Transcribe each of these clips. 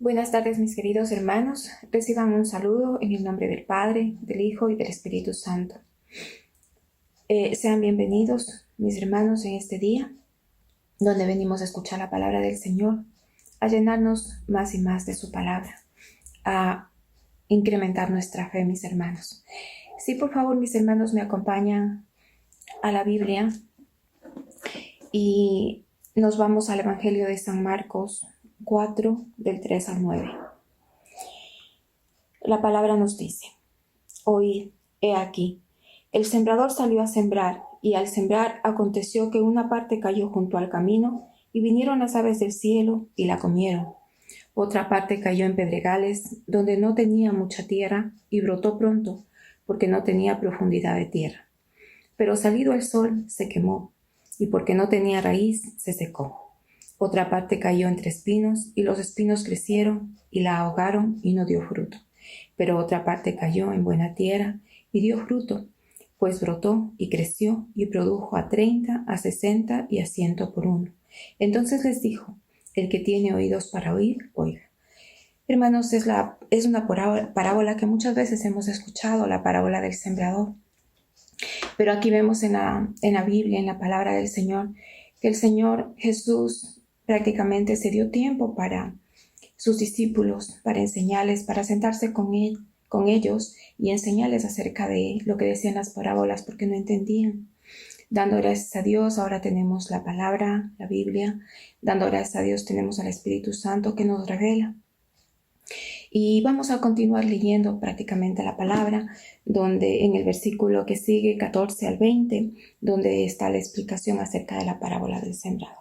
Buenas tardes, mis queridos hermanos. Reciban un saludo en el nombre del Padre, del Hijo y del Espíritu Santo. Sean bienvenidos, mis hermanos, en este día, donde venimos a escuchar la palabra del Señor, a llenarnos más y más de su palabra, a incrementar nuestra fe, mis hermanos. Sí, por favor, mis hermanos, me acompañan a la Biblia y nos vamos al Evangelio de San Marcos 4, del 3 al 9. La palabra nos dice: Oíd, he aquí, el sembrador salió a sembrar, y al sembrar aconteció que una parte cayó junto al camino, y vinieron las aves del cielo y la comieron. Otra parte cayó en pedregales, donde no tenía mucha tierra, y brotó pronto, porque no tenía profundidad de tierra. Pero salido el sol, se quemó, y porque no tenía raíz, se secó. Otra parte cayó entre espinos, y los espinos crecieron, y la ahogaron, y no dio fruto. Pero otra parte cayó en buena tierra, y dio fruto, pues brotó y creció, y produjo a 30, a 60 y a 100 por uno. Entonces les dijo: el que tiene oídos para oír, oiga. Hermanos, es una parábola que muchas veces hemos escuchado, la parábola del sembrador. Pero aquí vemos en la Biblia, en la palabra del Señor, que el Señor Jesús prácticamente se dio tiempo para sus discípulos, para enseñarles, para sentarse con ellos y enseñarles acerca de lo que decían las parábolas, porque no entendían. Dando gracias a Dios, ahora tenemos la palabra, la Biblia. Dando gracias a Dios, tenemos al Espíritu Santo que nos revela. Y vamos a continuar leyendo prácticamente la palabra, donde en el versículo que sigue, 14 al 20, donde está la explicación acerca de la parábola del sembrador.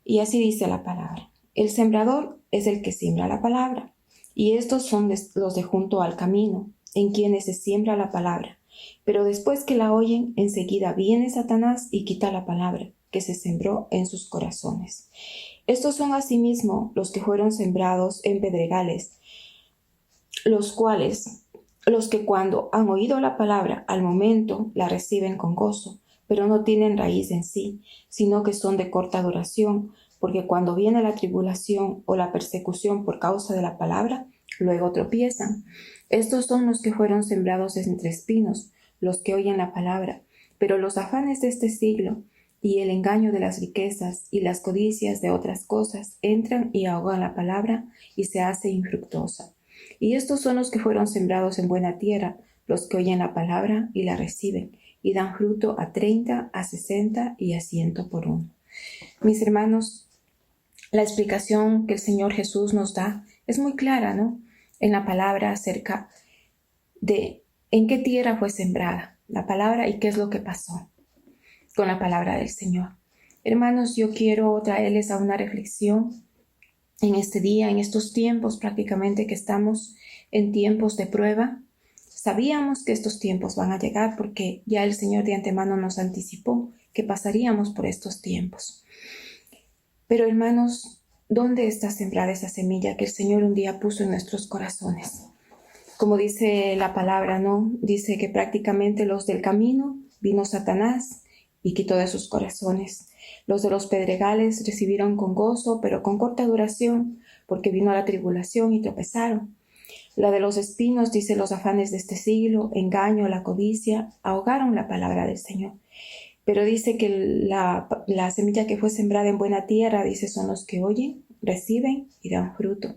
Y así dice la palabra: el sembrador es el que siembra la palabra, y estos son los de junto al camino, en quienes se siembra la palabra. Pero después que la oyen, enseguida viene Satanás y quita la palabra que se sembró en sus corazones. Estos son asimismo los que fueron sembrados en pedregales, los que cuando han oído la palabra, al momento la reciben con gozo, pero no tienen raíz en sí, sino que son de corta duración, porque cuando viene la tribulación o la persecución por causa de la palabra, luego tropiezan. Estos son los que fueron sembrados entre espinos, los que oyen la palabra, pero los afanes de este siglo y el engaño de las riquezas y las codicias de otras cosas entran y ahogan la palabra y se hace infructuosa. Y estos son los que fueron sembrados en buena tierra, los que oyen la palabra y la reciben, y dan fruto a 30, a 60 y a 100 por uno. Mis hermanos, la explicación que el Señor Jesús nos da es muy clara, ¿no? En la palabra acerca de en qué tierra fue sembrada la palabra y qué es lo que pasó con la palabra del Señor. Hermanos, yo quiero traerles a una reflexión en este día, en estos tiempos prácticamente que estamos en tiempos de prueba. Sabíamos que estos tiempos van a llegar porque ya el Señor de antemano nos anticipó que pasaríamos por estos tiempos. Pero hermanos, ¿dónde está sembrada esa semilla que el Señor un día puso en nuestros corazones? Como dice la palabra, ¿no? Dice que prácticamente los del camino vino Satanás y quitó de sus corazones. Los de los pedregales recibieron con gozo, pero con corta duración, porque vino la tribulación y tropezaron. La de los espinos, dice, los afanes de este siglo, engaño, la codicia, ahogaron la palabra del Señor. Pero dice que la semilla que fue sembrada en buena tierra, dice, son los que oyen, reciben y dan fruto.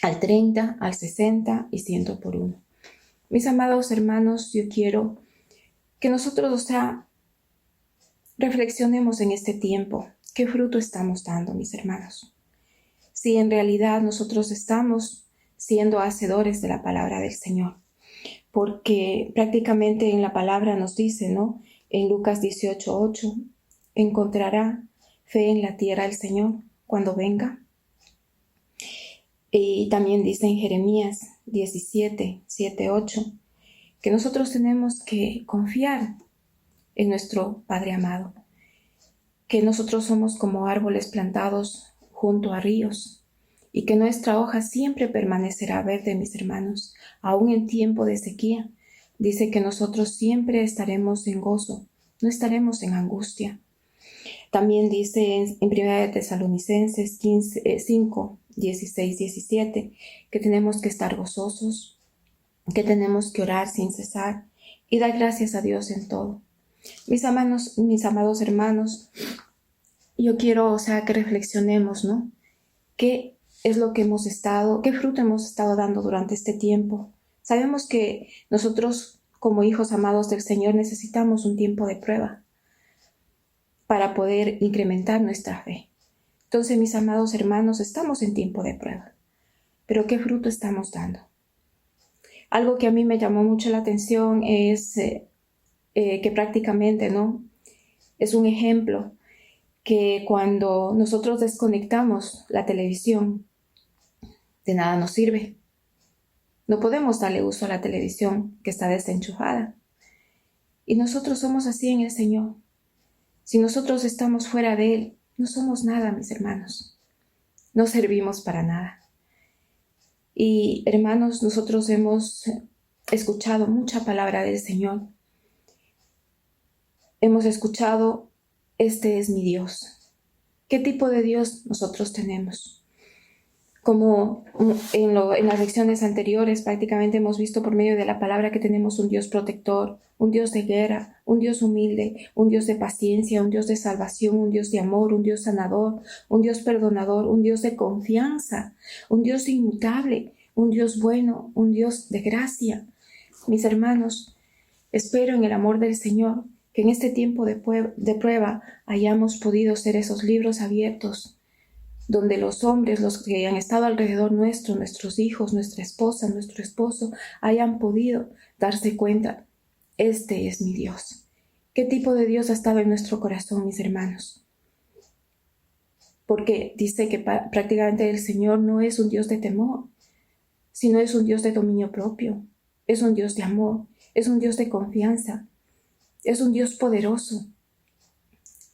Al 30, al 60 y 100 por uno. Mis amados hermanos, yo quiero que nosotros, reflexionemos en este tiempo. ¿Qué fruto estamos dando, mis hermanos? Si en realidad nosotros estamos siendo hacedores de la palabra del Señor. Porque prácticamente en la palabra nos dice, ¿no? En Lucas 18:8, ¿encontrará fe en la tierra el Señor cuando venga? Y también dice en Jeremías 17:7-8, que nosotros tenemos que confiar en nuestro Padre amado, que nosotros somos como árboles plantados junto a ríos y que nuestra hoja siempre permanecerá verde, mis hermanos, aún en tiempo de sequía. Dice que nosotros siempre estaremos en gozo, no estaremos en angustia. También dice en 1 Tesalonicenses 5, 16, 17, que tenemos que estar gozosos, que tenemos que orar sin cesar y dar gracias a Dios en todo. Mis amados hermanos, yo quiero, que reflexionemos, ¿no? ¿Qué es lo que qué fruto hemos estado dando durante este tiempo? Sabemos que nosotros, como hijos amados del Señor, necesitamos un tiempo de prueba para poder incrementar nuestra fe. Entonces, mis amados hermanos, estamos en tiempo de prueba. Pero ¿qué fruto estamos dando? Algo que a mí me llamó mucho la atención es que prácticamente, ¿no? Es un ejemplo que cuando nosotros desconectamos la televisión, de nada nos sirve. No podemos darle uso a la televisión que está desenchufada. Y nosotros somos así en el Señor. Si nosotros estamos fuera de Él, no somos nada, mis hermanos. No servimos para nada. Y hermanos, nosotros hemos escuchado mucha palabra del Señor. Hemos escuchado, este es mi Dios. ¿Qué tipo de Dios nosotros tenemos? Como en las lecciones anteriores prácticamente hemos visto por medio de la palabra que tenemos un Dios protector, un Dios de guerra, un Dios humilde, un Dios de paciencia, un Dios de salvación, un Dios de amor, un Dios sanador, un Dios perdonador, un Dios de confianza, un Dios inmutable, un Dios bueno, un Dios de gracia. Mis hermanos, espero en el amor del Señor que en este tiempo de prueba hayamos podido ser esos libros abiertos donde los hombres, los que han estado alrededor nuestro, nuestros hijos, nuestra esposa, nuestro esposo, hayan podido darse cuenta, este es mi Dios. ¿Qué tipo de Dios ha estado en nuestro corazón, mis hermanos? Porque dice que prácticamente el Señor no es un Dios de temor, sino es un Dios de dominio propio, es un Dios de amor, es un Dios de confianza, es un Dios poderoso.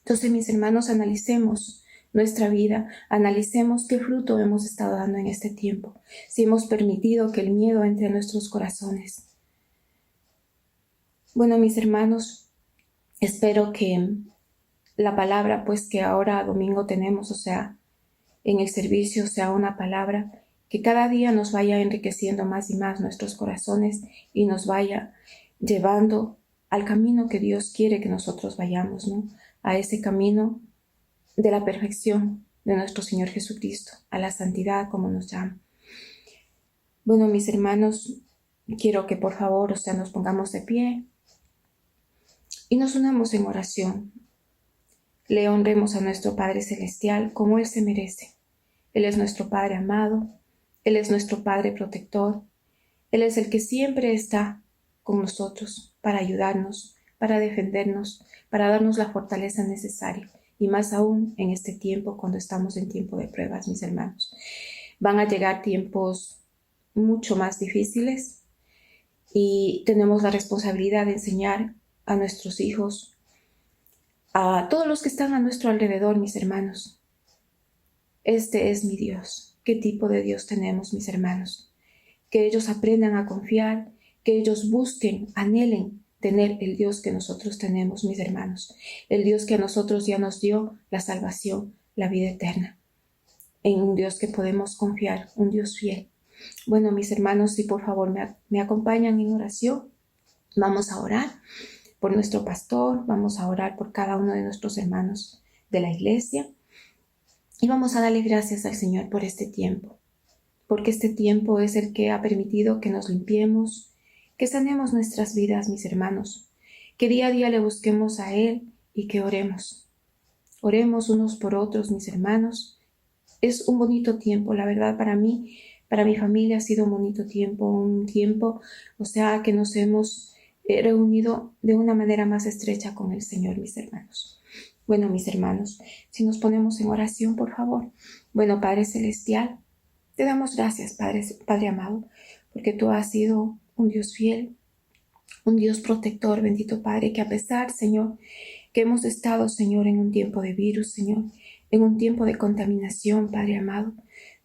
Entonces, mis hermanos, analicemos nuestra vida, analicemos qué fruto hemos estado dando en este tiempo, si hemos permitido que el miedo entre en nuestros corazones. Bueno, mis hermanos, espero que la palabra, pues que ahora domingo tenemos, en el servicio, sea una palabra que cada día nos vaya enriqueciendo más y más nuestros corazones y nos vaya llevando al camino que Dios quiere que nosotros vayamos, ¿no? A ese camino de la perfección de nuestro Señor Jesucristo, a la santidad como nos llama. Bueno, mis hermanos, quiero que por favor, nos pongamos de pie y nos unamos en oración. Le honremos a nuestro Padre Celestial como Él se merece. Él es nuestro Padre amado, Él es nuestro Padre protector, Él es el que siempre está con nosotros para ayudarnos, para defendernos, para darnos la fortaleza necesaria. Y más aún en este tiempo, cuando estamos en tiempo de pruebas, mis hermanos. Van a llegar tiempos mucho más difíciles y tenemos la responsabilidad de enseñar a nuestros hijos, a todos los que están a nuestro alrededor, mis hermanos. Este es mi Dios. ¿Qué tipo de Dios tenemos, mis hermanos? Que ellos aprendan a confiar, que ellos busquen, anhelen tener el Dios que nosotros tenemos, mis hermanos, el Dios que a nosotros ya nos dio la salvación, la vida eterna, en un Dios que podemos confiar, un Dios fiel. Bueno, mis hermanos, si por favor me acompañan en oración, vamos a orar por nuestro pastor, vamos a orar por cada uno de nuestros hermanos de la iglesia y vamos a darle gracias al Señor por este tiempo, porque este tiempo es el que ha permitido que nos limpiemos, que sanemos nuestras vidas, mis hermanos, que día a día le busquemos a Él y que oremos. Oremos unos por otros, mis hermanos. Es un bonito tiempo, la verdad, para mí, para mi familia ha sido un bonito tiempo, un tiempo, que nos hemos reunido de una manera más estrecha con el Señor, mis hermanos. Bueno, mis hermanos, si nos ponemos en oración, por favor. Bueno, Padre Celestial, te damos gracias, Padre amado, porque tú has sido un Dios fiel, un Dios protector, bendito Padre, que a pesar, Señor, que hemos estado, Señor, en un tiempo de virus, Señor, en un tiempo de contaminación, Padre amado,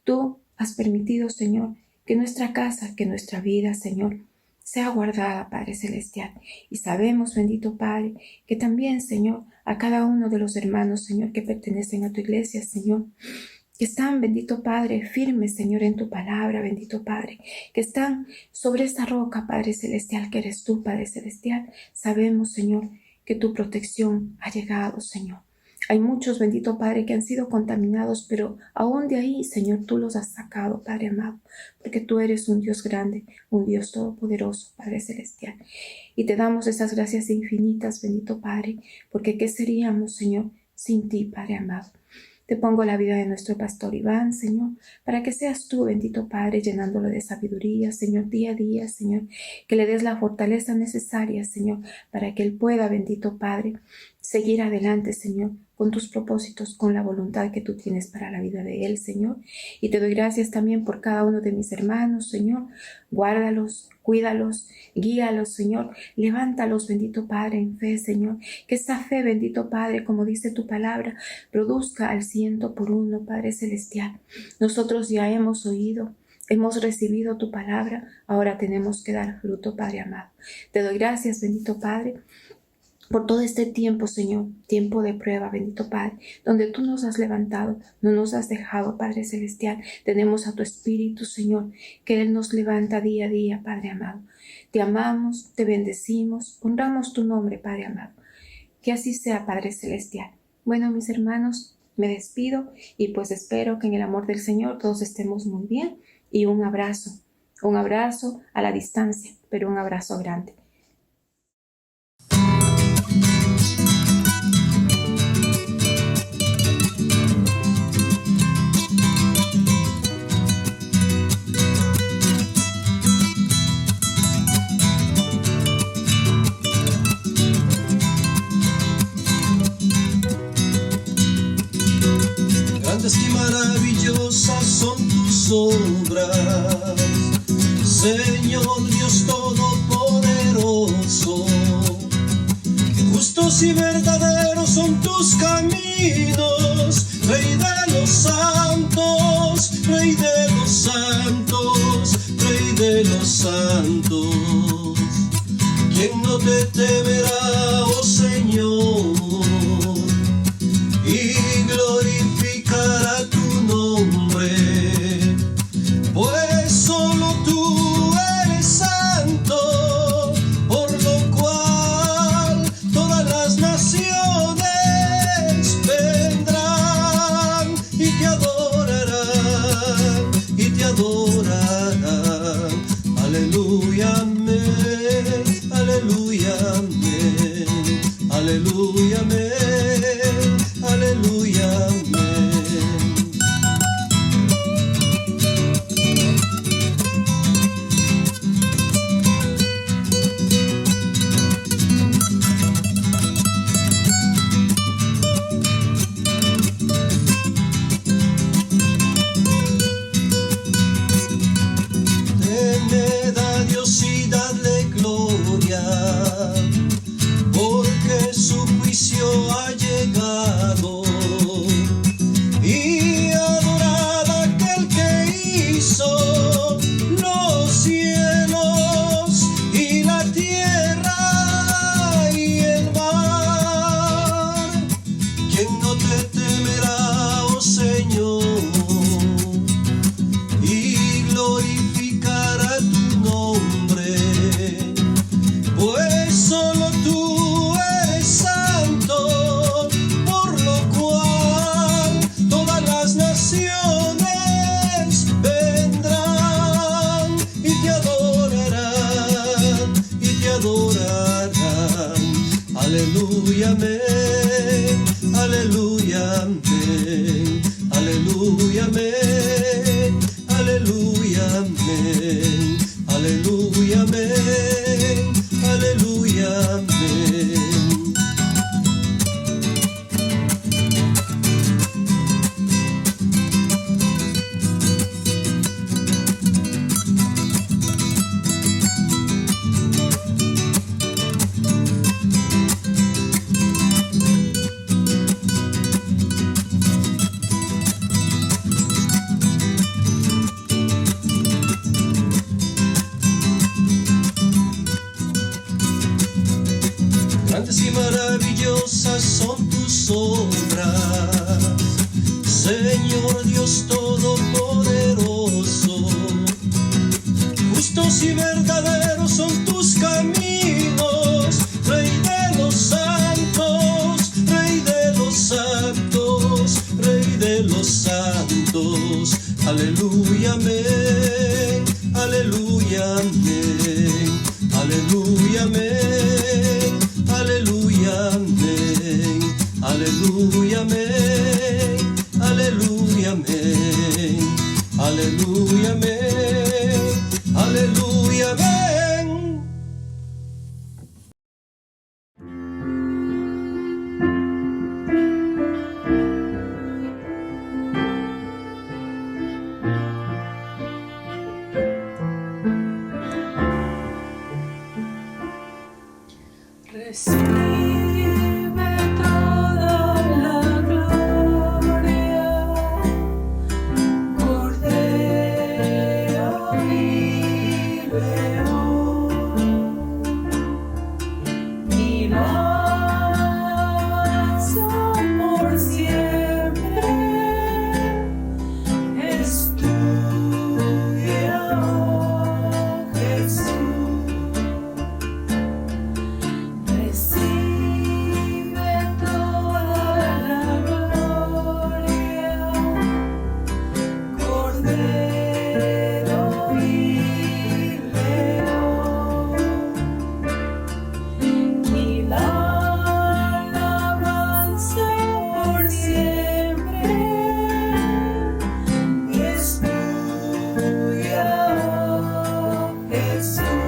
tú has permitido, Señor, que nuestra casa, que nuestra vida, Señor, sea guardada, Padre Celestial. Y sabemos, bendito Padre, que también, Señor, a cada uno de los hermanos, Señor, que pertenecen a tu iglesia, Señor, que están, bendito Padre, firmes, Señor, en tu palabra, bendito Padre, que están sobre esta roca, Padre Celestial, que eres tú, Padre Celestial. Sabemos, Señor, que tu protección ha llegado, Señor. Hay muchos, bendito Padre, que han sido contaminados, pero aún de ahí, Señor, tú los has sacado, Padre amado, porque tú eres un Dios grande, un Dios todopoderoso, Padre Celestial. Y te damos esas gracias infinitas, bendito Padre, porque ¿qué seríamos, Señor, sin ti, Padre amado? Te pongo la vida de nuestro pastor Iván, Señor, para que seas tú, bendito Padre, llenándolo de sabiduría, Señor, día a día, Señor, que le des la fortaleza necesaria, Señor, para que él pueda, bendito Padre, seguir adelante, Señor, con tus propósitos, con la voluntad que tú tienes para la vida de él, Señor. Y te doy gracias también por cada uno de mis hermanos, Señor. Guárdalos, cuídalos, guíalos, Señor. Levántalos, bendito Padre, en fe, Señor. Que esta fe, bendito Padre, como dice tu palabra, produzca al 100%, Padre Celestial. Nosotros ya hemos oído, hemos recibido tu palabra, ahora tenemos que dar fruto, Padre amado. Te doy gracias, bendito Padre, por todo este tiempo, Señor, tiempo de prueba, bendito Padre, donde tú nos has levantado, no nos has dejado, Padre Celestial. Tenemos a tu Espíritu, Señor, que Él nos levanta día a día, Padre amado. Te amamos, te bendecimos, honramos tu nombre, Padre amado. Que así sea, Padre Celestial. Bueno, mis hermanos, me despido y pues espero que en el amor del Señor todos estemos muy bien. Y un abrazo a la distancia, pero un abrazo grande. Grandes y maravillosas son tus obras, Señor Dios Todopoderoso. Justos y verdaderos son tus caminos, Rey de los santos, Rey de los santos, Rey de los santos. ¿Quién no te temerá, oh Señor, y glorificará tu nombre? Pues solo tú eres santo, por lo cual todas las naciones vendrán y te adorarán, y te adorarán. Aleluya, amén, aleluya, amén, aleluya. Aleluya, amén. Aleluya, amén. Aleluya, amén. Aleluya, amén. Recibe toda la gloria, Cordero y León, y la alabanza por siempre es tuya, oh Jesús. Recibe toda la gloria, Cordero y León, y la alabanza por siempre es tuya, oh Jesús.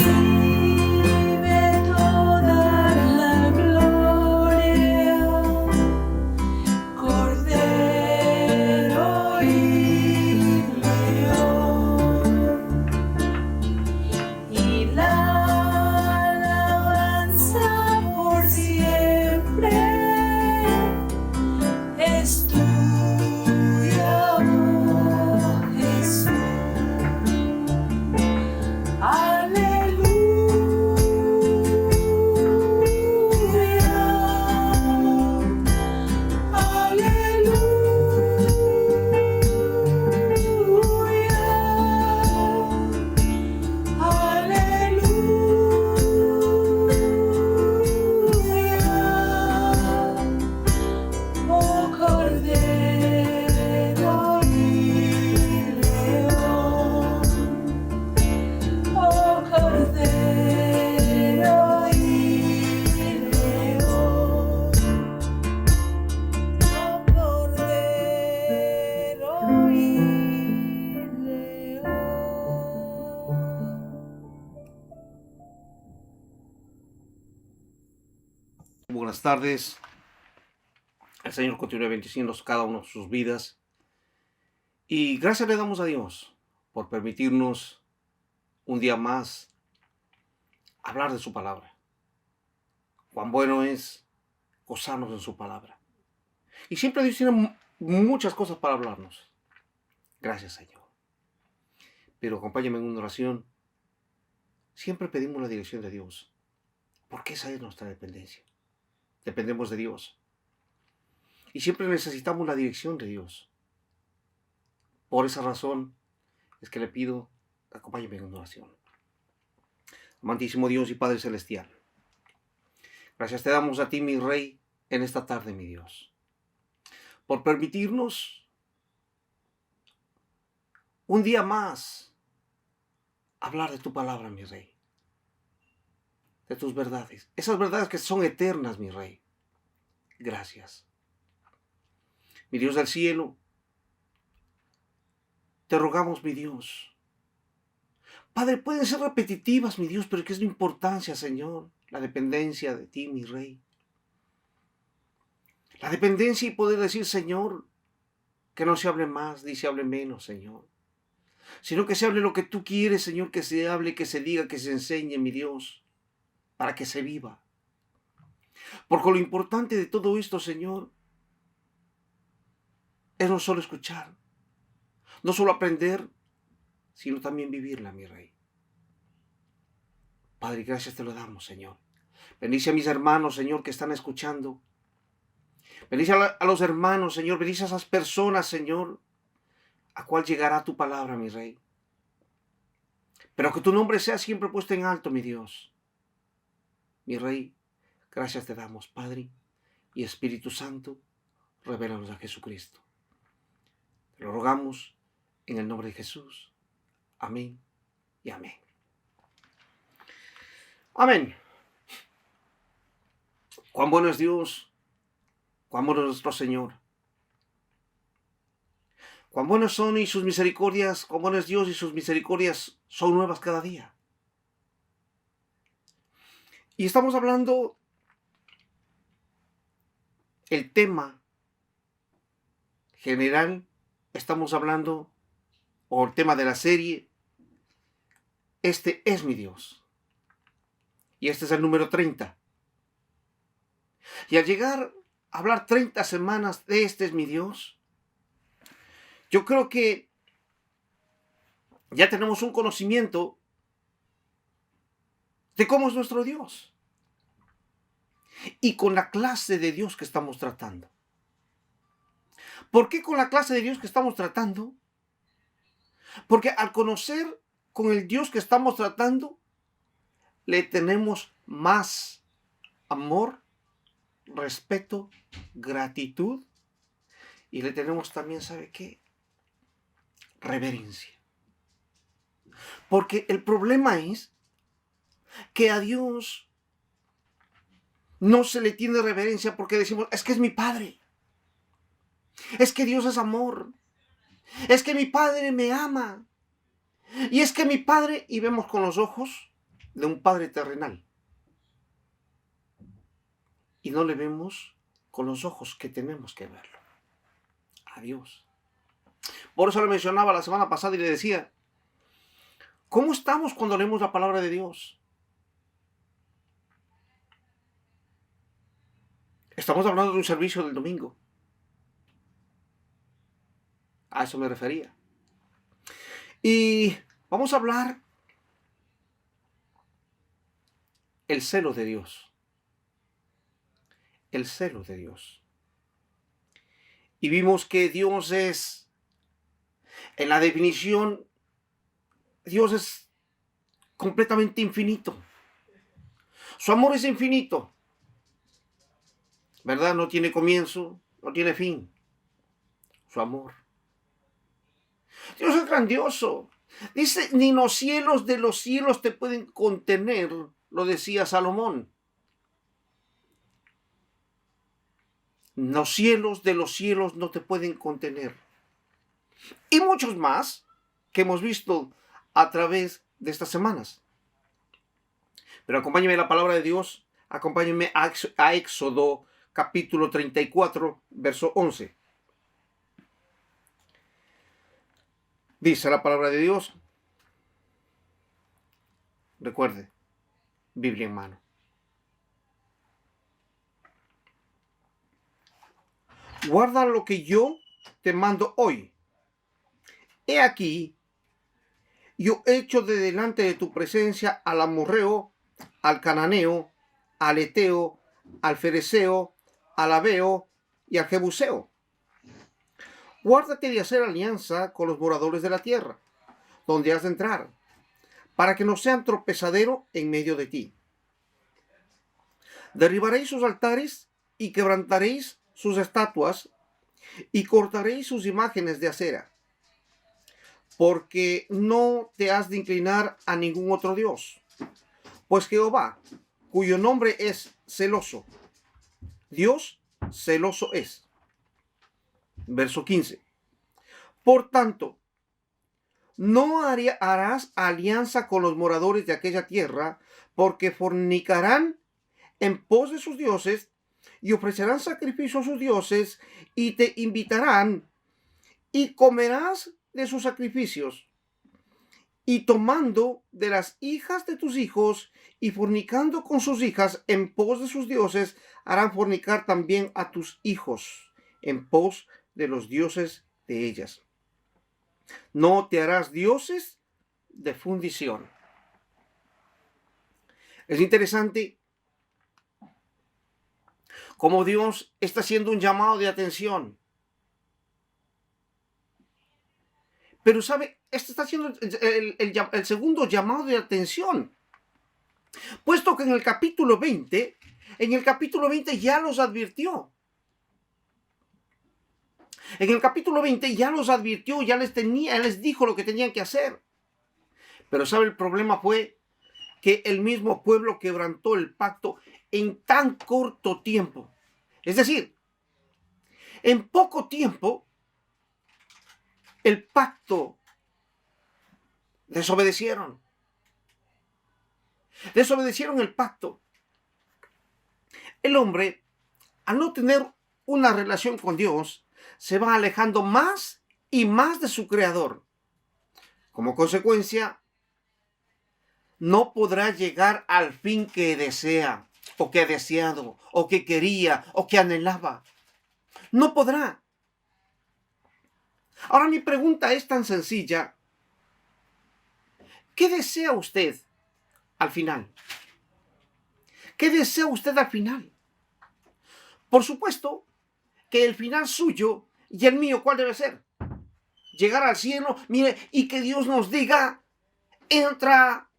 Recibe toda la gloria, Cordero y León, y la alabanza por siempre es tuya, oh Jesús. Buenas tardes. El Señor continúe bendiciendo cada uno de sus vidas. Y gracias le damos a Dios por permitirnos un día más hablar de su palabra. Cuán bueno es gozarnos en su palabra. Y siempre Dios tiene muchas cosas para hablarnos. Gracias, Señor. Pero acompáñame en una oración. Siempre pedimos la dirección de Dios, porque esa es nuestra dependencia. Dependemos de Dios. Y siempre necesitamos la dirección de Dios. Por esa razón es que le pido, acompáñame en una oración. Amantísimo Dios y Padre Celestial, gracias te damos a ti, mi Rey, en esta tarde, mi Dios, por permitirnos un día más hablar de tu palabra, mi Rey, de tus verdades, esas verdades que son eternas, mi Rey. Gracias. Mi Dios del cielo, te rogamos, mi Dios. Padre, pueden ser repetitivas, mi Dios, pero ¿qué es la importancia, Señor? La dependencia de ti, mi Rey. La dependencia y poder decir, Señor, que no se hable más, ni se hable menos, Señor. Sino que se hable lo que tú quieres, Señor, que se hable, que se diga, que se enseñe, mi Dios, para que se viva. Porque lo importante de todo esto, Señor, es no solo escuchar, no solo aprender, sino también vivirla, mi Rey. Padre, gracias te lo damos, Señor. Bendice a mis hermanos, Señor, que están escuchando. Bendice a los hermanos, Señor. Bendice a esas personas, Señor, a cual llegará tu palabra, mi Rey. Pero que tu nombre sea siempre puesto en alto, mi Dios. Mi Rey, gracias te damos, Padre y Espíritu Santo. Revélanos a Jesucristo. Te lo rogamos en el nombre de Jesús. Amén y amén. Amén. Cuán bueno es Dios, cuán bueno es nuestro Señor. Cuán buenos son y sus misericordias, cuán bueno es Dios y sus misericordias son nuevas cada día. Y estamos hablando, el tema general, estamos hablando, o el tema de la serie, este es mi Dios. Y este es el número 30. Y al llegar a hablar 30 semanas de este es mi Dios, yo creo que ya tenemos un conocimiento de cómo es nuestro Dios. Y con la clase de Dios que estamos tratando. ¿Por qué con la clase de Dios que estamos tratando? Porque al conocer con el Dios que estamos tratando, le tenemos más amor, respeto, gratitud y le tenemos también, ¿sabe qué? Reverencia. Porque el problema es que a Dios no se le tiene reverencia porque decimos, es que es mi Padre. Es que Dios es amor. Es que mi Padre me ama. Y es que mi Padre, y vemos con los ojos de un Padre terrenal. Y no le vemos con los ojos que tenemos que verlo. A Dios. Por eso le mencionaba la semana pasada y le decía, ¿cómo estamos cuando leemos la palabra de Dios? Estamos hablando de un servicio del domingo. A eso me refería. Y vamos a hablar el celo de Dios. El celo de Dios. Y vimos que Dios es, en la definición, Dios es completamente infinito. Su amor es infinito. ¿Verdad? No tiene comienzo, no tiene fin. Su amor. Dios es grandioso. Dice, ni los cielos de los cielos te pueden contener, lo decía Salomón. Los cielos de los cielos no te pueden contener. Y muchos más que hemos visto a través de estas semanas. Pero acompáñenme a la palabra de Dios, acompáñenme a Éxodo capítulo 34, verso 11. Dice la palabra de Dios. Recuerde, Biblia en mano. guarda lo que yo te mando hoy. He aquí, yo echo de delante de tu presencia al amorreo, al cananeo, al eteo, al fereceo, al aveo y al jebuseo. Guárdate de hacer alianza con los moradores de la tierra, donde has de entrar, para que no sean tropezadero en medio de ti. Derribaréis sus altares y quebrantaréis sus estatuas y cortaréis sus imágenes de acera, porque no te has de inclinar a ningún otro Dios, pues Jehová, cuyo nombre es celoso, Dios celoso es. Verso 15. Por tanto, no harás alianza con los moradores de aquella tierra, porque fornicarán en pos de sus dioses y ofrecerán sacrificio a sus dioses y te invitarán y comerás de sus sacrificios, y tomando de las hijas de tus hijos y fornicando con sus hijas en pos de sus dioses, harán fornicar también a tus hijos en pos de los dioses de ellas. No te harás dioses de fundición. Es interesante cómo Dios está haciendo un llamado de atención. Pero sabe, este está haciendo el segundo llamado de atención. Puesto que en el capítulo 20 ya los advirtió. En el capítulo 20 ya los advirtió, ya les dijo lo que tenían que hacer. Pero sabe, el problema fue que el mismo pueblo quebrantó el pacto en tan corto tiempo. Es decir, en poco tiempo, el pacto desobedecieron. Desobedecieron el pacto. El hombre, al no tener una relación con Dios, se va alejando más y más de su Creador. Como consecuencia, no podrá llegar al fin que desea, o que ha deseado, o que quería, o que anhelaba. No podrá. Ahora mi pregunta es tan sencilla. ¿Qué desea usted al final? ¿Qué desea usted al final? Por supuesto que el final suyo y el mío, ¿cuál debe ser? Llegar al cielo, mire, y que Dios nos diga, entra,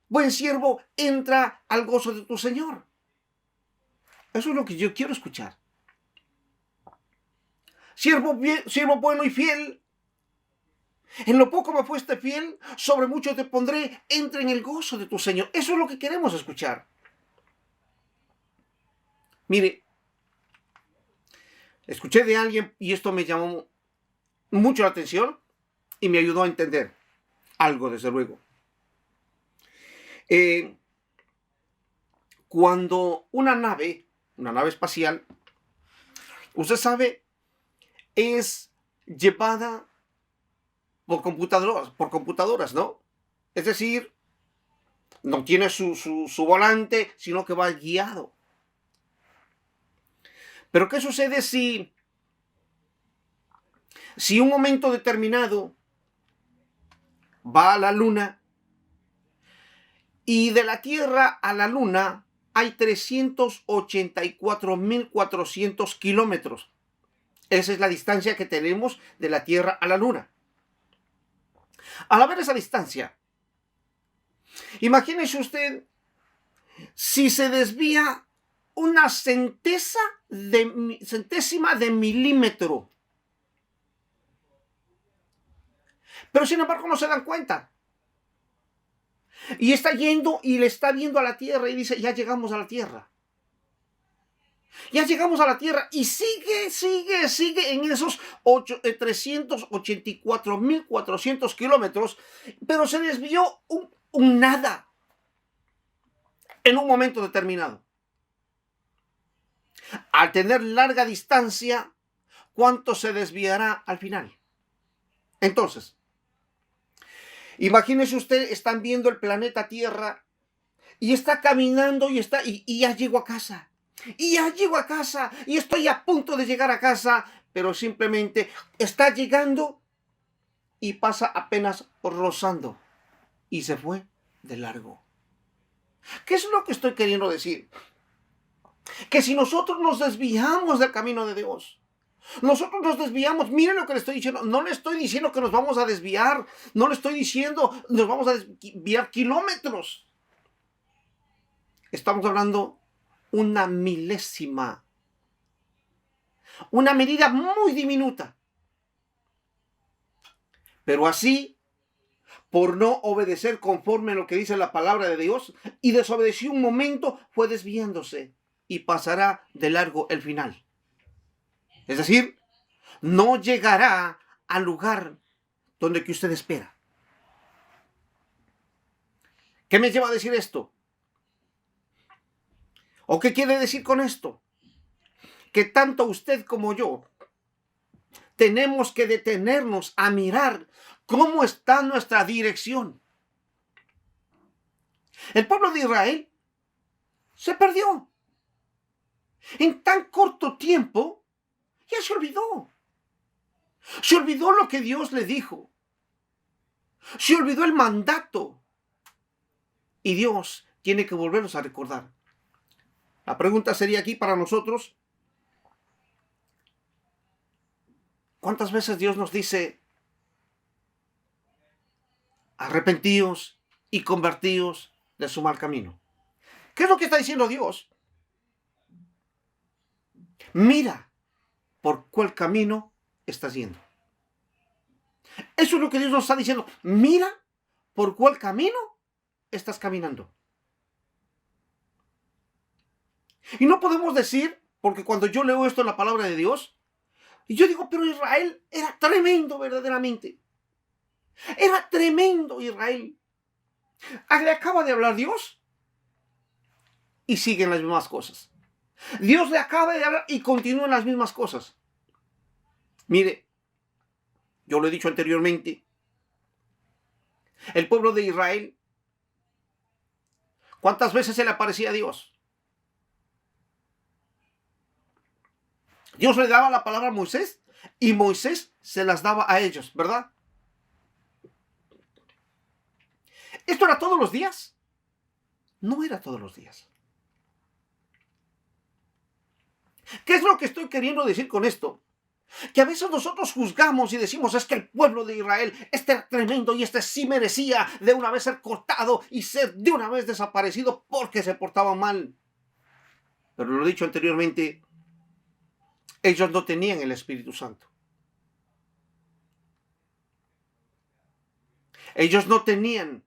buen siervo, entra al gozo de tu Señor. Eso es lo que yo quiero escuchar. Siervo bueno y fiel, en lo poco me fuiste fiel, sobre mucho te pondré, entra en el gozo de tu Señor. Eso es lo que queremos escuchar. Mire, escuché de alguien y esto me llamó mucho la atención y me ayudó a entender algo, desde luego. Cuando una nave espacial, usted sabe, es llevada por computadoras, ¿no? Es decir, no tiene su volante, sino que va guiado. Pero ¿qué sucede si un momento determinado va a la Luna y de la Tierra a la Luna hay 384.400 kilómetros? Esa es la distancia que tenemos de la Tierra a la Luna. Al haber esa distancia, imagínese usted si se desvía una centésima de milímetro. Pero sin embargo no se dan cuenta. Y está yendo y le está viendo a la Tierra y dice, ya llegamos a la Tierra. Ya llegamos a la Tierra y sigue en esos 384.400 kilómetros, pero se desvió un nada en un momento determinado. Al tener larga distancia, ¿cuánto se desviará al final? Entonces, imagínese usted, están viendo el planeta Tierra y está caminando y ya llego a casa. Y ya llego a casa y estoy a punto de llegar a casa, pero simplemente está llegando y pasa apenas rozando y se fue de largo. ¿Qué es lo que estoy queriendo decir? Que si nosotros nos desviamos del camino de Dios, nosotros nos desviamos, miren lo que le estoy diciendo, no le estoy diciendo que nos vamos a desviar, no le estoy diciendo nos vamos a desviar kilómetros. Estamos hablando una milésima, una medida muy diminuta. Pero así, por no obedecer conforme a lo que dice la palabra de Dios, y desobedeció un momento, fue desviándose y pasará de largo el final. Es decir, no llegará al lugar donde que usted espera. ¿Qué me lleva a decir esto? ¿O qué quiere decir con esto? Que tanto usted como yo tenemos que detenernos a mirar cómo está nuestra dirección. El pueblo de Israel se perdió. En tan corto tiempo ya se olvidó. Se olvidó lo que Dios le dijo. Se olvidó el mandato. Y Dios tiene que volvernos a recordar. La pregunta sería aquí para nosotros: ¿cuántas veces Dios nos dice: arrepentíos y convertíos de su mal camino? ¿Qué es lo que está diciendo Dios? Mira por cuál camino estás yendo. Eso es lo que Dios nos está diciendo. Mira por cuál camino estás caminando. Y no podemos decir, porque cuando yo leo esto en la palabra de Dios, y yo digo, pero Israel era tremendo verdaderamente. Era tremendo Israel. Le acaba de hablar Dios y siguen las mismas cosas. Dios le acaba de hablar y continúan las mismas cosas. Mire, yo lo he dicho anteriormente, el pueblo de Israel, ¿cuántas veces se le aparecía a Dios? Dios le daba la palabra a Moisés y Moisés se las daba a ellos, ¿verdad? ¿Esto era todos los días? No era todos los días. ¿Qué es lo que estoy queriendo decir con esto? Que a veces nosotros juzgamos y decimos: es que el pueblo de Israel, este era tremendo y este sí merecía de una vez ser cortado y ser de una vez desaparecido porque se portaba mal. Pero lo he dicho anteriormente, ellos no tenían el Espíritu Santo. Ellos no tenían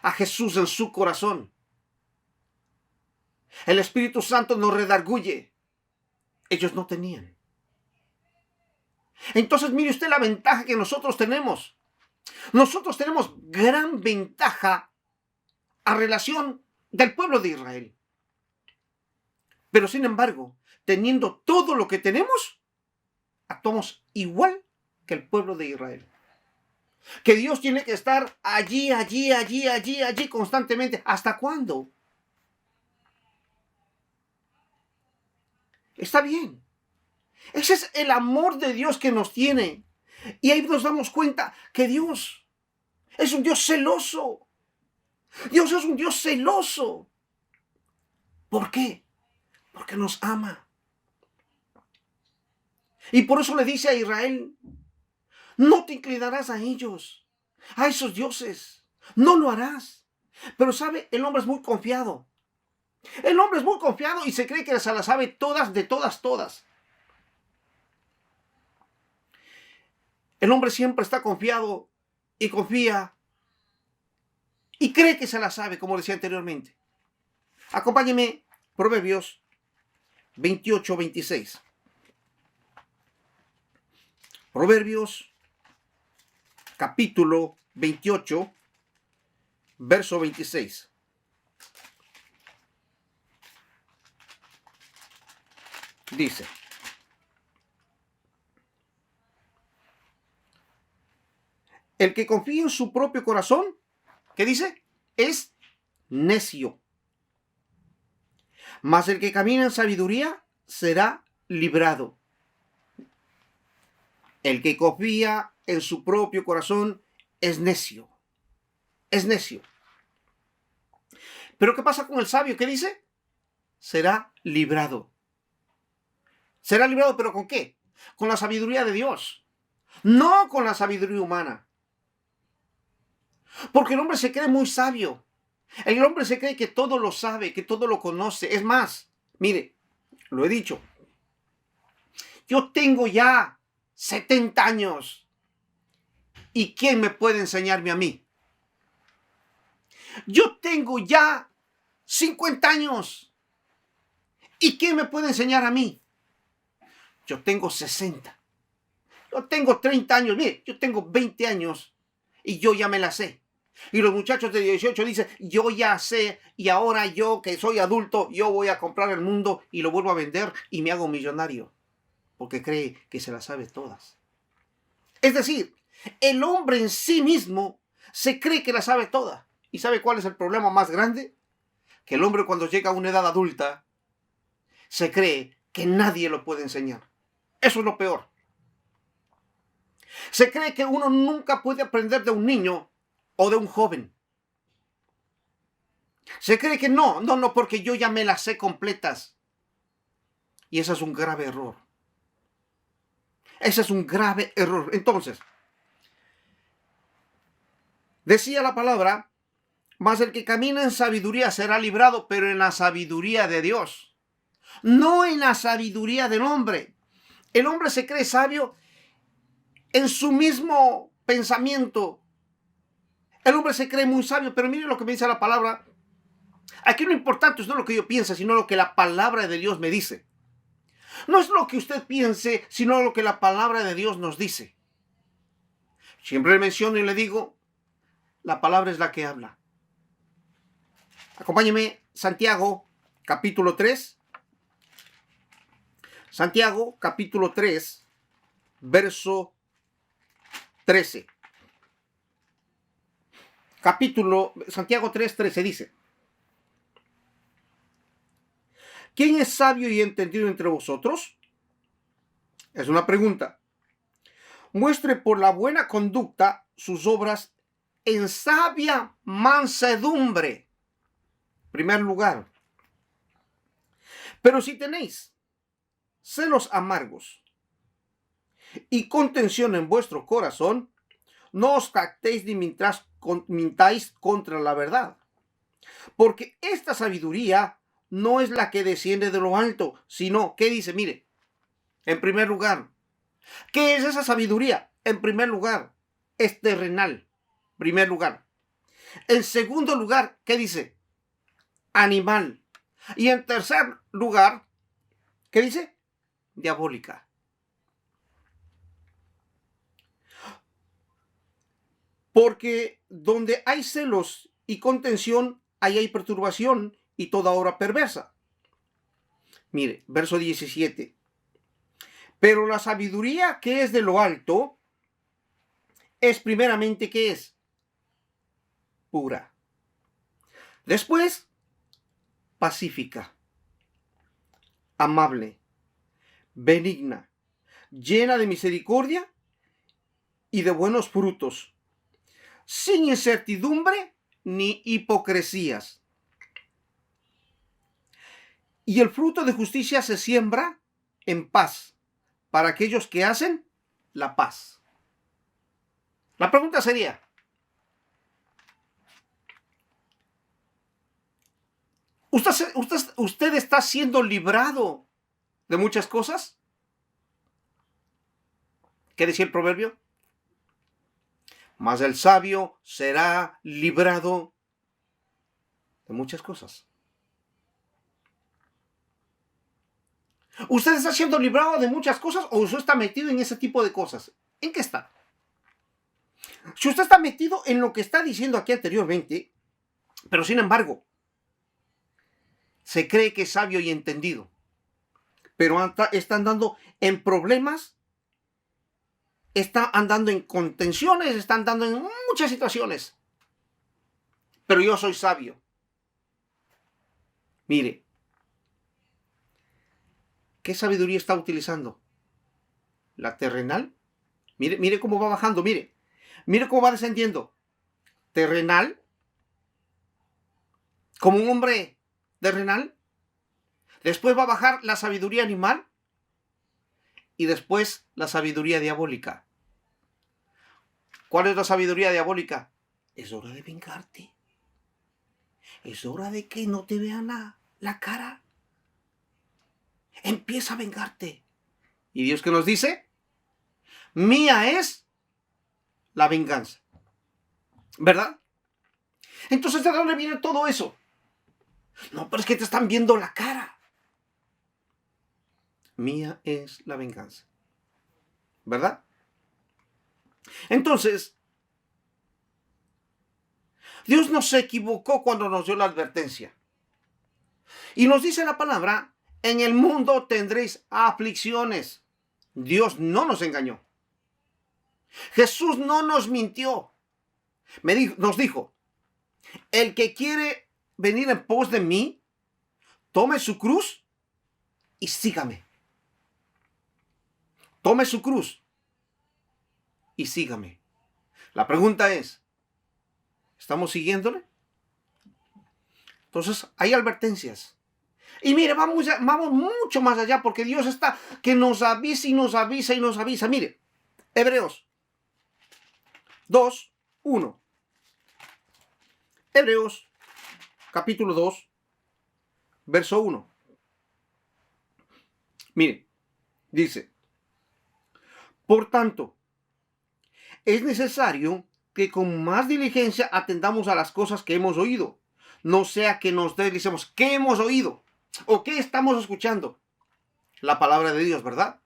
a Jesús en su corazón. El Espíritu Santo nos redarguye. Ellos no tenían. Entonces mire usted la ventaja que nosotros tenemos. Nosotros tenemos gran ventaja a relación del pueblo de Israel. Pero sin embargo, teniendo todo lo que tenemos, actuamos igual que el pueblo de Israel. Que Dios tiene que estar allí constantemente. ¿Hasta cuándo? Está bien. Ese es el amor de Dios que nos tiene. Y ahí nos damos cuenta que Dios es un Dios celoso. Dios es un Dios celoso. ¿Por qué? Porque nos ama. Y por eso le dice a Israel: no te inclinarás a ellos, a esos dioses. No lo harás. Pero sabe, el hombre es muy confiado. El hombre es muy confiado y se cree que se las sabe todas, de todas, todas. El hombre siempre está confiado y confía y cree que se la sabe, como decía anteriormente. Acompáñeme, Proverbios 28-26. Proverbios, capítulo 28, verso 26. Dice: el que confía en su propio corazón, ¿qué dice? Es necio. Mas el que camina en sabiduría será librado. El que confía en su propio corazón es necio. Es necio. Pero ¿qué pasa con el sabio? ¿Qué dice? Será librado. Será librado, ¿pero con qué? Con la sabiduría de Dios. No con la sabiduría humana. Porque el hombre se cree muy sabio. El hombre se cree que todo lo sabe, que todo lo conoce. Es más, mire, lo he dicho. Yo tengo ya 70 años. ¿Y quién me puede enseñarme a mí? Yo tengo ya 50 años. ¿Y quién me puede enseñar a mí? Yo tengo 60. Yo tengo 30 años. Mire, yo tengo 20 años y yo ya me la sé. Y los muchachos de 18 dicen, yo ya sé y ahora yo que soy adulto, yo voy a comprar el mundo y lo vuelvo a vender y me hago millonario. Porque cree que se las sabe todas. Es decir, el hombre en sí mismo se cree que la sabe toda. ¿Y sabe cuál es el problema más grande? Que el hombre cuando llega a una edad adulta se cree que nadie lo puede enseñar. Eso es lo peor. Se cree que uno nunca puede aprender de un niño o de un joven. Se cree que no, porque yo ya me las sé completas. Y ese es un grave error. Ese es un grave error. Entonces, decía la palabra, mas el que camina en sabiduría será librado, pero en la sabiduría de Dios. No en la sabiduría del hombre. El hombre se cree sabio en su mismo pensamiento. El hombre se cree muy sabio, pero mire lo que me dice la palabra. Aquí lo importante no es lo que yo piense, sino lo que la palabra de Dios me dice. No es lo que usted piense, sino lo que la palabra de Dios nos dice. Siempre le menciono y le digo, la palabra es la que habla. Acompáñeme, Santiago, capítulo 3. Santiago, capítulo 3, verso 13. Santiago 3, 13 dice, ¿quién es sabio y entendido entre vosotros? Es una pregunta. Muestre por la buena conducta sus obras en sabia mansedumbre. Primer lugar. Pero si tenéis celos amargos y contención en vuestro corazón, no os jactéis ni mintáis contra la verdad. Porque esta sabiduría no es la que desciende de lo alto, sino, ¿qué dice? Mire, en primer lugar, ¿qué es esa sabiduría? En primer lugar, es terrenal. Primer lugar. En segundo lugar, ¿qué dice? Animal. Y en tercer lugar, ¿qué dice? Diabólica. Porque donde hay celos y contención, ahí hay perturbación y toda obra perversa. Mire, verso 17. Pero la sabiduría que es de lo alto es primeramente, ¿qué es? Pura. Después, pacífica, amable, benigna, llena de misericordia y de buenos frutos, sin incertidumbre ni hipocresías. Y el fruto de justicia se siembra en paz para aquellos que hacen la paz. La pregunta sería, ¿usted está siendo librado de muchas cosas? ¿Qué decía el proverbio? Mas el sabio será librado de muchas cosas. ¿Usted está siendo librado de muchas cosas o usted está metido en ese tipo de cosas? ¿En qué está? Si usted está metido en lo que está diciendo aquí anteriormente, pero sin embargo, se cree que es sabio y entendido, pero está andando en problemas, está andando en contenciones, está andando en muchas situaciones, pero yo soy sabio. Mire, ¿qué sabiduría está utilizando? ¿La terrenal Mire cómo va bajando, mire. Mire cómo va descendiendo. Terrenal. Como un hombre terrenal. Después va a bajar la sabiduría animal. Y después la sabiduría diabólica. ¿Cuál es la sabiduría diabólica? Es hora de vengarte. Es hora de que no te vean la cara. Empieza a vengarte. ¿Y Dios qué nos dice? Mía es la venganza. ¿Verdad? Entonces, ¿de dónde viene todo eso? No, pero es que te están viendo la cara. Mía es la venganza. ¿Verdad? Entonces, Dios no se equivocó cuando nos dio la advertencia. Y nos dice la palabra, en el mundo tendréis aflicciones. Dios no nos engañó. Jesús no nos mintió. Nos dijo, el que quiere venir en pos de mí, tome su cruz y sígame. Tome su cruz y sígame. La pregunta es, ¿estamos siguiéndole? Entonces, hay advertencias. Y mire, vamos mucho más allá porque Dios está que nos avisa y nos avisa y nos avisa. Mire, Hebreos 2, 1. Hebreos capítulo 2, verso 1. Mire, dice, por tanto, es necesario que con más diligencia atendamos a las cosas que hemos oído, no sea que nos deslicemos. ¿Qué hemos oído? ¿O qué estamos escuchando? La palabra de Dios, ¿verdad?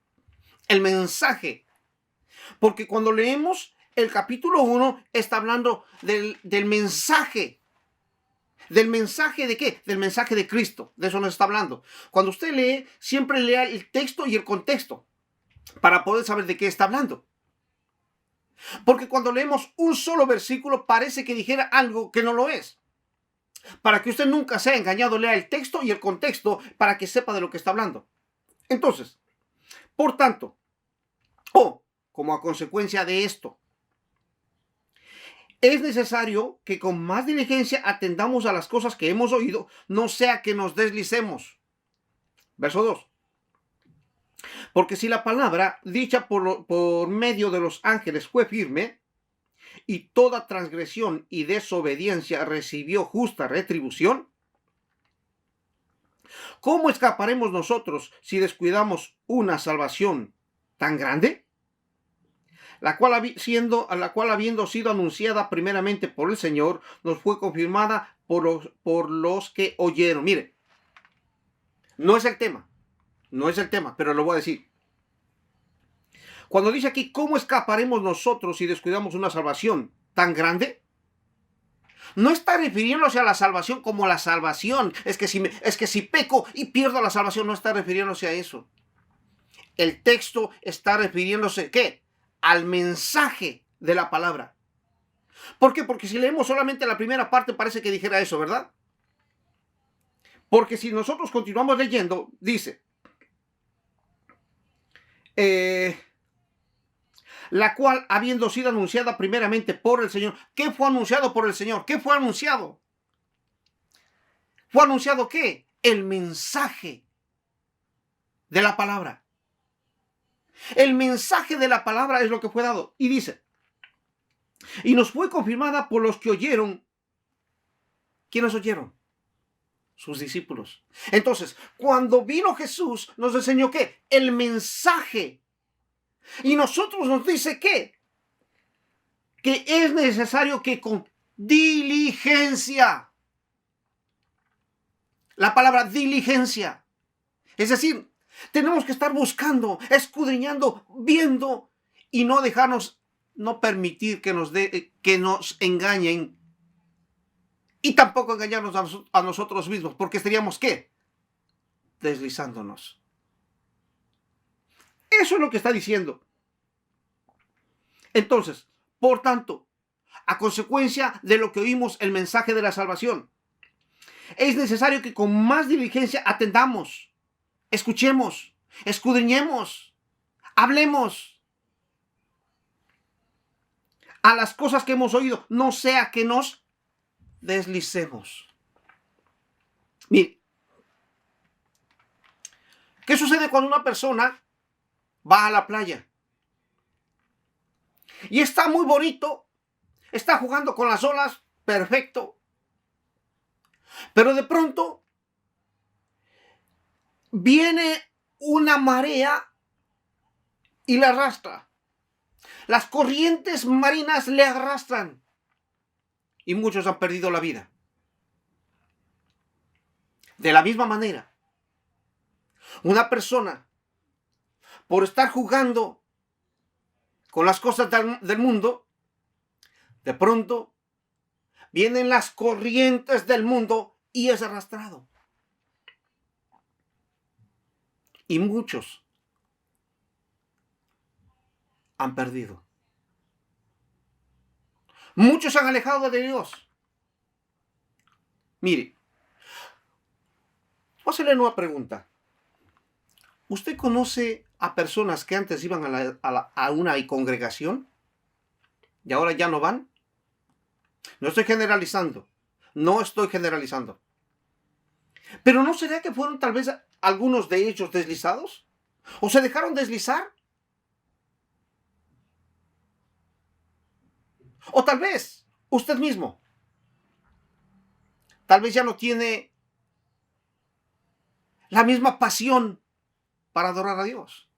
El mensaje. Porque cuando leemos el capítulo 1, está hablando del mensaje. ¿Del mensaje de qué? Del mensaje de Cristo. De eso nos está hablando. Cuando usted lee, siempre lea el texto y el contexto para poder saber de qué está hablando. Porque cuando leemos un solo versículo parece que dijera algo que no lo es. Para que usted nunca sea engañado, lea el texto y el contexto para que sepa de lo que está hablando. Entonces, por tanto, como a consecuencia de esto, es necesario que con más diligencia atendamos a las cosas que hemos oído, no sea que nos deslicemos. Verso 2. Porque si la palabra dicha por medio de los ángeles fue firme, y toda transgresión y desobediencia recibió justa retribución, ¿cómo escaparemos nosotros si descuidamos una salvación tan grande? La cual habiendo sido anunciada primeramente por el Señor, nos fue confirmada por los que oyeron. Mire, no es el tema, pero lo voy a decir. Cuando dice aquí, ¿cómo escaparemos nosotros si descuidamos una salvación tan grande? No está refiriéndose a la salvación como la salvación. Es que si peco y pierdo la salvación, no está refiriéndose a eso. El texto está refiriéndose, ¿qué? Al mensaje de la palabra. ¿Por qué? Porque si leemos solamente la primera parte parece que dijera eso, ¿verdad? Porque si nosotros continuamos leyendo, dice, la cual habiendo sido anunciada primeramente por el Señor. ¿Qué fue anunciado por el Señor? ¿Qué fue anunciado? ¿Fue anunciado qué? El mensaje de la palabra. El mensaje de la palabra es lo que fue dado. Y dice, y nos fue confirmada por los que oyeron. ¿Quiénes oyeron? Sus discípulos. Entonces, cuando vino Jesús, nos enseñó ¿qué? El mensaje. Y nosotros nos dice que es necesario que con diligencia. La palabra diligencia. Es decir, tenemos que estar buscando, escudriñando, viendo y no dejarnos, no permitir que nos engañen y tampoco engañarnos a nosotros mismos, porque estaríamos ¿qué? Deslizándonos. Eso es lo que está diciendo. Entonces, por tanto, a consecuencia de lo que oímos el mensaje de la salvación, es necesario que con más diligencia atendamos, escuchemos, escudriñemos, hablemos. a las cosas que hemos oído, no sea que nos deslicemos. Mire, ¿qué sucede cuando una persona va a la playa? Y está muy bonito, está jugando con las olas, perfecto. Pero de pronto viene una marea y le arrastra. Las corrientes marinas le arrastran y muchos han perdido la vida. De la misma manera, una persona, por estar jugando con las cosas del mundo, de pronto vienen las corrientes del mundo y es arrastrado. Y muchos han perdido. Muchos se han alejado de Dios. Mire, voy a hacerle una pregunta. ¿Usted conoce a personas que antes iban a una congregación y ahora ya no van? No estoy generalizando. No estoy generalizando. Pero ¿no será que fueron tal vez algunos de ellos deslizados? ¿O se dejaron deslizar? O tal vez usted mismo. Tal vez ya no tiene la misma pasión para adorar a Dios.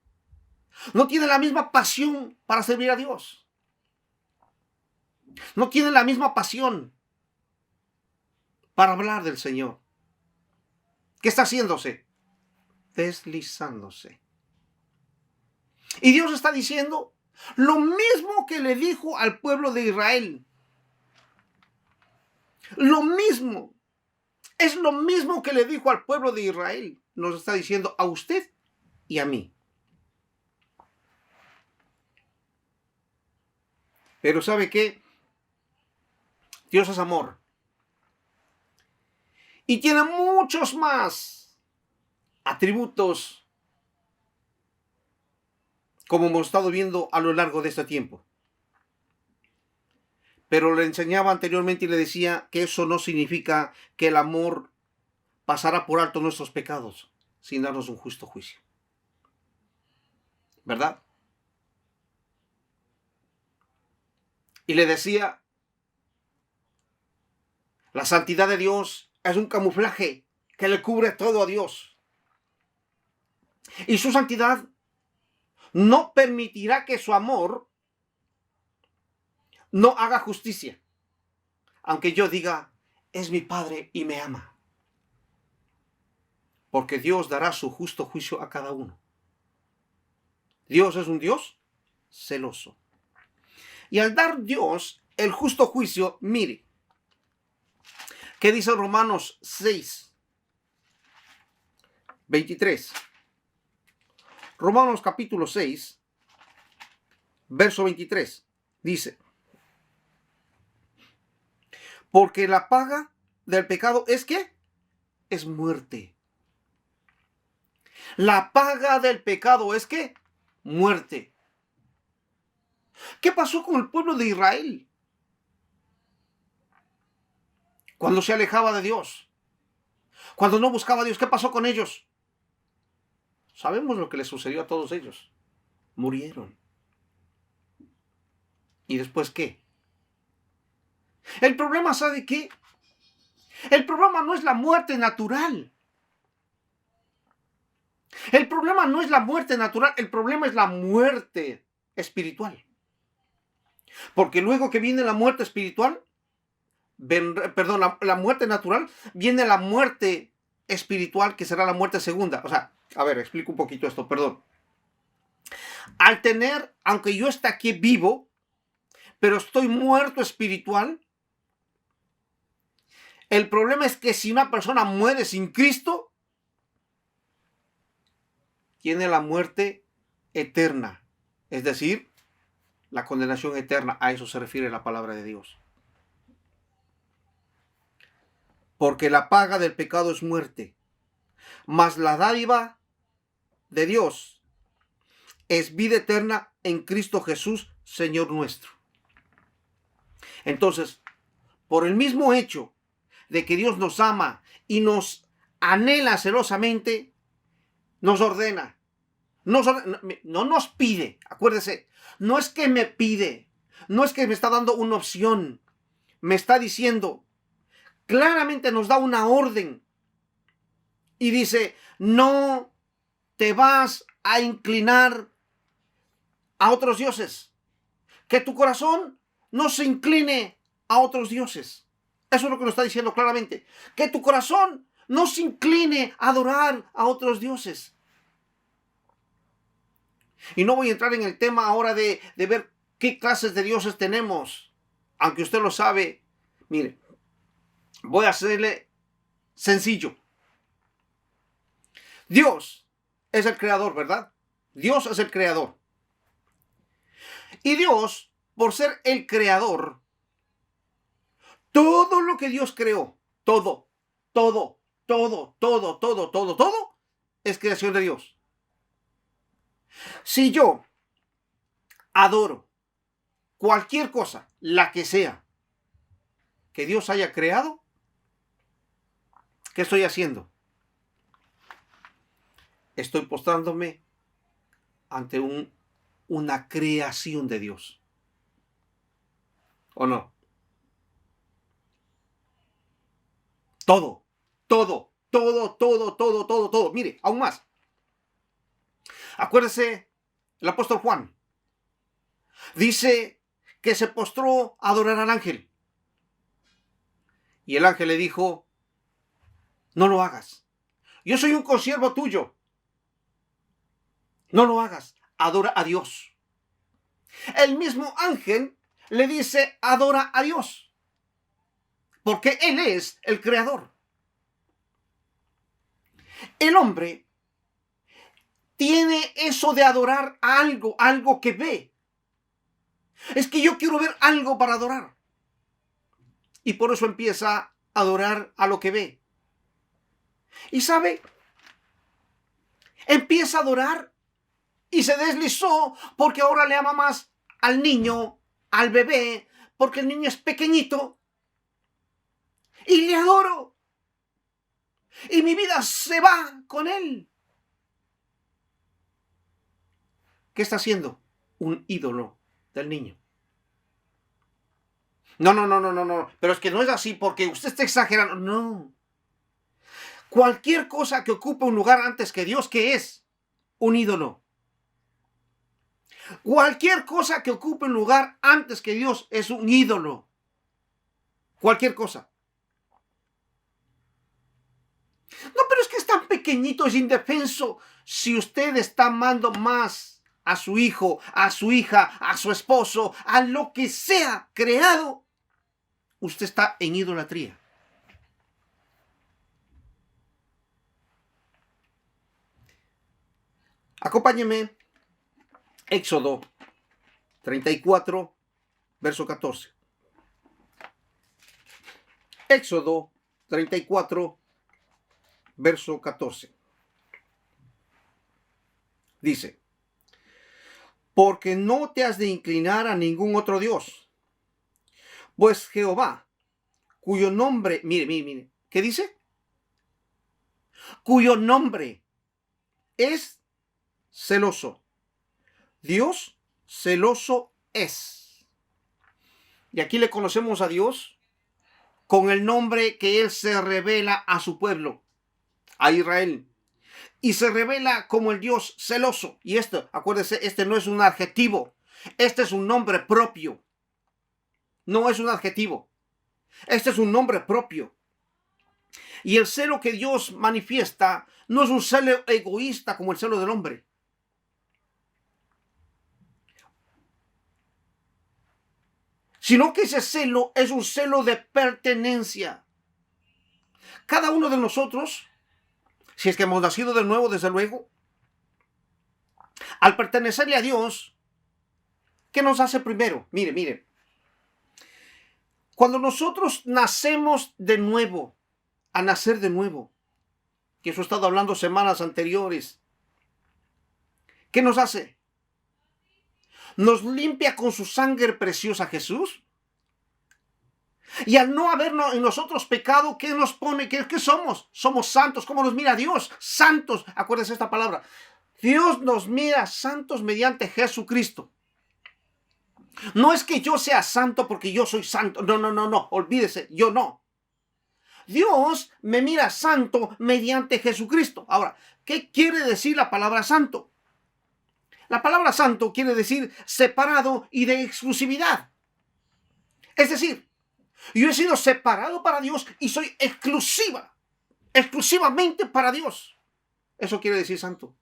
No tiene la misma pasión para servir a Dios. No tiene la misma pasión para hablar del Señor. ¿Qué está haciéndose? Deslizándose. Y Dios está diciendo lo mismo que le dijo al pueblo de Israel. Lo mismo. Es lo mismo que le dijo al pueblo de Israel. Nos está diciendo a usted y a mí. Pero ¿sabe qué? Dios es amor. Y tiene muchos más atributos, como hemos estado viendo a lo largo de este tiempo. Pero le enseñaba anteriormente y le decía que eso no significa que el amor pasará por alto nuestros pecados sin darnos un justo juicio. ¿Verdad? Y le decía, la santidad de Dios es un camuflaje que le cubre todo a Dios. Y su santidad no permitirá que su amor no haga justicia. Aunque yo diga, es mi Padre y me ama. Porque Dios dará su justo juicio a cada uno. Dios es un Dios celoso. Y al dar Dios el justo juicio, mire, ¿qué dice Romanos 6, 23? Romanos capítulo 6, verso 23, dice, porque la paga del pecado es ¿qué? Es muerte. La paga del pecado es ¿qué? Muerte. ¿Qué pasó con el pueblo de Israel cuando se alejaba de Dios? Cuando no buscaba a Dios, ¿qué pasó con ellos? Sabemos lo que les sucedió a todos ellos. Murieron. ¿Y después qué? El problema, ¿sabe qué? El problema no es la muerte natural. El problema no es la muerte natural, el problema es la muerte espiritual. Porque luego que viene la muerte espiritual, la muerte natural, viene la muerte espiritual, que será la muerte segunda. O sea, a ver, explico un poquito esto, perdón. Al tener, aunque yo esté aquí vivo, pero estoy muerto espiritual, el problema es que si una persona muere sin Cristo, tiene la muerte eterna, es decir, la condenación eterna. A eso se refiere la palabra de Dios. Porque la paga del pecado es muerte, mas la dádiva de Dios es vida eterna en Cristo Jesús, Señor nuestro. Entonces, por el mismo hecho de que Dios nos ama y nos anhela celosamente, nos ordena. No nos pide, acuérdese, no es que me pide, no es que me está dando una opción, me está diciendo, claramente nos da una orden y dice, no te vas a inclinar a otros dioses, que tu corazón no se incline a otros dioses. Eso es lo que nos está diciendo claramente, que tu corazón no se incline a adorar a otros dioses. Y no voy a entrar en el tema ahora de ver qué clases de dioses tenemos, aunque usted lo sabe. Mire, voy a hacerle sencillo. Dios es el creador, ¿verdad? Dios es el creador. Y Dios, por ser el creador, todo lo que Dios creó, todo, es creación de Dios. Si yo adoro cualquier cosa, la que sea, que Dios haya creado, ¿qué estoy haciendo? Estoy postrándome ante una creación de Dios. ¿O no? Todo. Mire, aún más. Acuérdese, el apóstol Juan dice que se postró a adorar al ángel. Y el ángel le dijo, no lo hagas. Yo soy un consiervo tuyo. No lo hagas. Adora a Dios. El mismo ángel le dice, adora a Dios. Porque Él es el creador. El hombre tiene eso de adorar a algo que ve. Es que yo quiero ver algo para adorar. Y por eso empieza a adorar a lo que ve. Y sabe, empieza a adorar y se deslizó porque ahora le ama más al niño, al bebé, porque el niño es pequeñito. Y le adoro. Y mi vida se va con él. ¿Qué está haciendo? Un ídolo del niño. No. Pero es que no es así porque usted está exagerando. No. Cualquier cosa que ocupe un lugar antes que Dios, ¿qué es? Un ídolo. Cualquier cosa que ocupe un lugar antes que Dios es un ídolo. Cualquier cosa. No, pero es que es tan pequeñito, es indefenso. Si usted está amando más a su hijo, a su hija, a su esposo, a lo que sea creado, usted está en idolatría. Acompáñeme. Éxodo 34, verso 14. Éxodo 34, verso 14. Dice, porque no te has de inclinar a ningún otro Dios, pues Jehová, cuyo nombre, mire, ¿qué dice? Cuyo nombre es celoso. Dios celoso es. Y aquí le conocemos a Dios con el nombre que Él se revela a su pueblo, a Israel. Y se revela como el Dios celoso. Y esto, acuérdese, este no es un adjetivo. Este es un nombre propio. No es un adjetivo. Este es un nombre propio. Y el celo que Dios manifiesta no es un celo egoísta como el celo del hombre. Sino que ese celo es un celo de pertenencia. Cada uno de nosotros, si es que hemos nacido de nuevo, desde luego, al pertenecerle a Dios, ¿qué nos hace primero? Mire. Cuando nosotros nacemos de nuevo, a nacer de nuevo, que eso he estado hablando semanas anteriores, ¿qué nos hace? ¿Nos limpia con su sangre preciosa Jesús? Y al no haber en nosotros pecado, ¿qué nos pone? ¿Qué somos? Somos santos. ¿Cómo nos mira Dios? Santos. Acuérdense esta palabra. Dios nos mira santos mediante Jesucristo. No es que yo sea santo porque yo soy santo. No. Olvídese, yo no. Dios me mira santo mediante Jesucristo. Ahora, ¿qué quiere decir la palabra santo? La palabra santo quiere decir separado y de exclusividad. Es decir, yo he sido separado para Dios y soy exclusivamente para Dios. Eso quiere decir santo.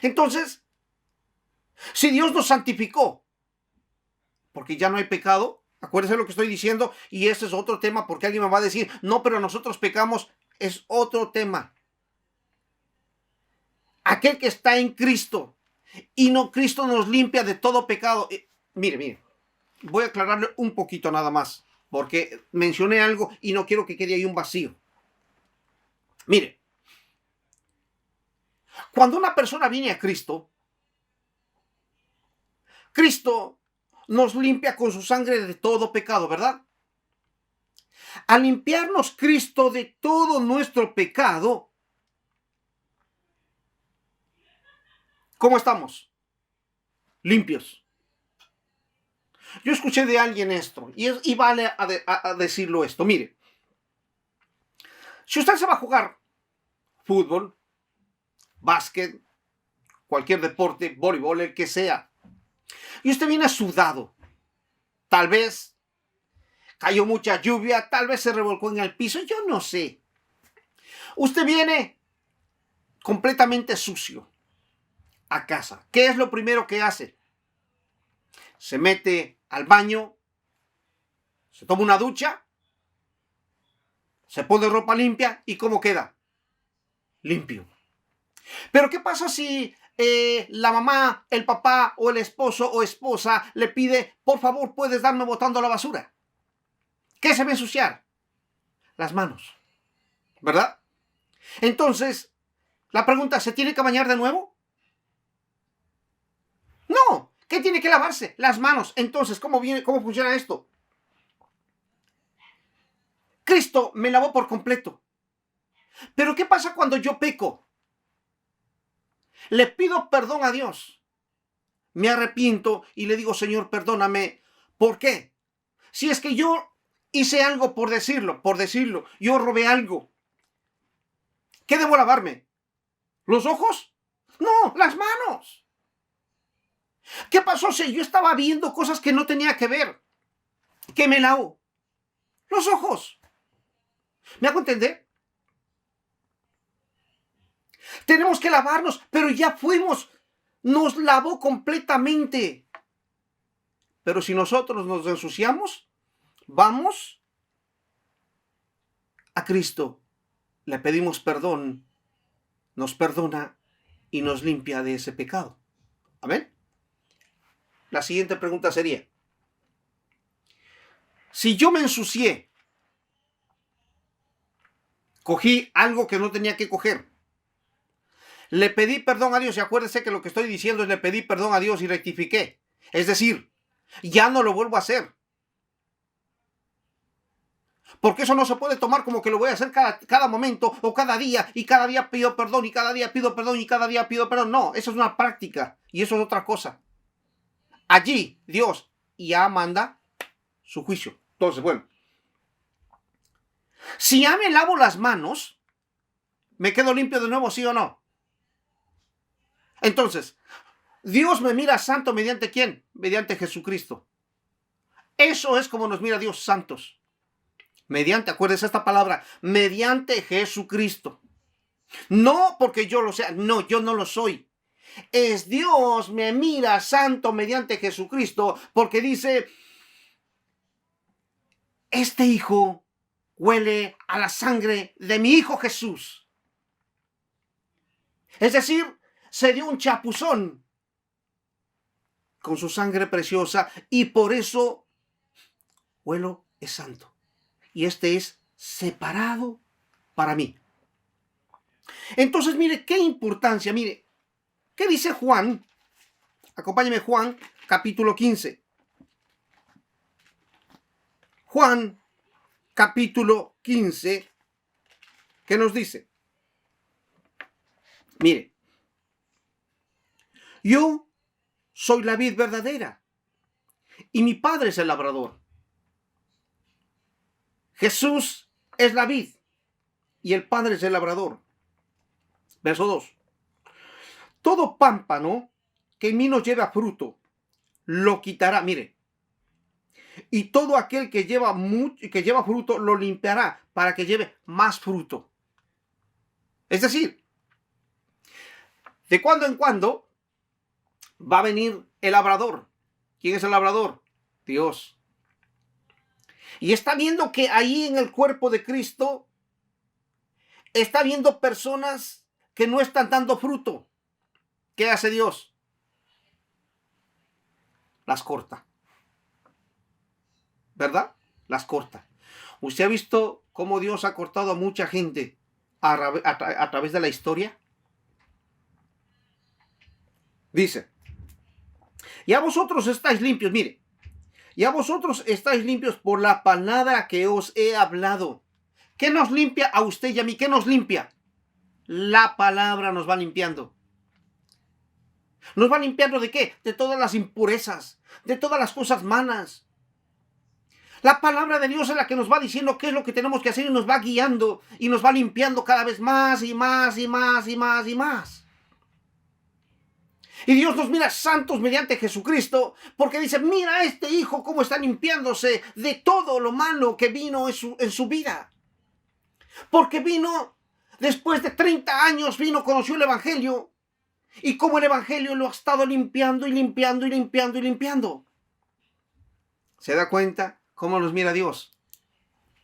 Entonces, si Dios nos santificó, porque ya no hay pecado, acuérdense lo que estoy diciendo, y este es otro tema, porque alguien me va a decir, no, pero nosotros pecamos, es otro tema. Aquel que está en Cristo, y no Cristo nos limpia de todo pecado. Mire, voy a aclararle un poquito nada más, porque mencioné algo y no quiero que quede ahí un vacío. Mire, cuando una persona viene a Cristo, Cristo nos limpia con su sangre de todo pecado, ¿verdad? Al limpiarnos Cristo de todo nuestro pecado, ¿cómo estamos? Limpios. Yo escuché de alguien esto, y vale a decirlo esto. Mire, si usted se va a jugar fútbol, básquet, cualquier deporte, voleibol, el que sea, y usted viene sudado, tal vez cayó mucha lluvia, tal vez se revolcó en el piso, yo no sé. Usted viene completamente sucio a casa. ¿Qué es lo primero que hace? Se mete al baño, se toma una ducha, se pone ropa limpia y ¿cómo queda? Limpio. Pero ¿qué pasa si la mamá, el papá o el esposo o esposa le pide, por favor, puedes darme botando la basura? ¿Qué se va a ensuciar? Las manos, ¿verdad? Entonces, la pregunta, ¿se tiene que bañar de nuevo? No. ¿Qué tiene que lavarse? Las manos. Entonces, ¿cómo funciona esto? Cristo me lavó por completo. Pero ¿qué pasa cuando yo peco? Le pido perdón a Dios. Me arrepiento y le digo, Señor, perdóname. ¿Por qué? Si es que yo hice algo por decirlo, yo robé algo. ¿Qué debo lavarme? ¿Los ojos? No, las manos. ¿Qué pasó si yo estaba viendo cosas que no tenía que ver? ¿Qué me lavo? Los ojos. ¿Me hago entender? Tenemos que lavarnos, pero ya fuimos. Nos lavó completamente. Pero si nosotros nos ensuciamos, vamos a Cristo. Le pedimos perdón, nos perdona y nos limpia de ese pecado. Amén. La siguiente pregunta sería, si yo me ensucié, cogí algo que no tenía que coger, le pedí perdón a Dios, y acuérdese que lo que estoy diciendo es le pedí perdón a Dios y rectifiqué. Es decir, ya no lo vuelvo a hacer. Porque eso no se puede tomar como que lo voy a hacer cada momento o cada día, y cada día pido perdón, y cada día pido perdón, y cada día pido perdón. No, eso es una práctica, y eso es otra cosa. Allí Dios ya manda su juicio. Entonces, bueno, si ya me lavo las manos, ¿me quedo limpio de nuevo, sí o no? Entonces, Dios me mira santo mediante ¿quién? Mediante Jesucristo. Eso es como nos mira Dios, santos. Mediante, acuérdense esta palabra, mediante Jesucristo. No porque yo lo sea, no, yo no lo soy. Es Dios me mira santo mediante Jesucristo, porque dice, este hijo huele a la sangre de mi hijo Jesús. Es decir, se dio un chapuzón con su sangre preciosa y por eso huelo es santo. Y este es separado para mí. Entonces, mire, qué importancia, mire, ¿qué dice Juan? Acompáñeme, Juan, capítulo 15. Juan capítulo 15, ¿qué nos dice? Mire, yo soy la vid verdadera y mi Padre es el labrador. Jesús es la vid y el Padre es el labrador. Verso 2. Todo pámpano que en mí no lleva fruto, lo quitará. Mire. Y todo aquel que lleva fruto, lo limpiará para que lleve más fruto. Es decir, de cuando en cuando va a venir el labrador. ¿Quién es el labrador? Dios. Y está viendo que ahí en el cuerpo de Cristo está viendo personas que no están dando fruto. ¿Qué hace Dios? Las corta. ¿Verdad? Las corta. ¿Usted ha visto cómo Dios ha cortado a mucha gente a través de la historia? Dice, ya vosotros estáis limpios, mire, ya vosotros estáis limpios por la palabra que os he hablado. ¿Qué nos limpia a usted y a mí? ¿Qué nos limpia? La palabra nos va limpiando. ¿Nos va limpiando de qué? De todas las impurezas, de todas las cosas malas. La palabra de Dios es la que nos va diciendo qué es lo que tenemos que hacer y nos va guiando y nos va limpiando cada vez más y más y más y más y más. Y Dios nos mira santos mediante Jesucristo porque dice, mira a este hijo cómo está limpiándose de todo lo malo que vino en su vida. Porque vino, después de 30 años, conoció el Evangelio. Y como el Evangelio lo ha estado limpiando y limpiando y limpiando y limpiando. ¿Se da cuenta cómo nos mira Dios?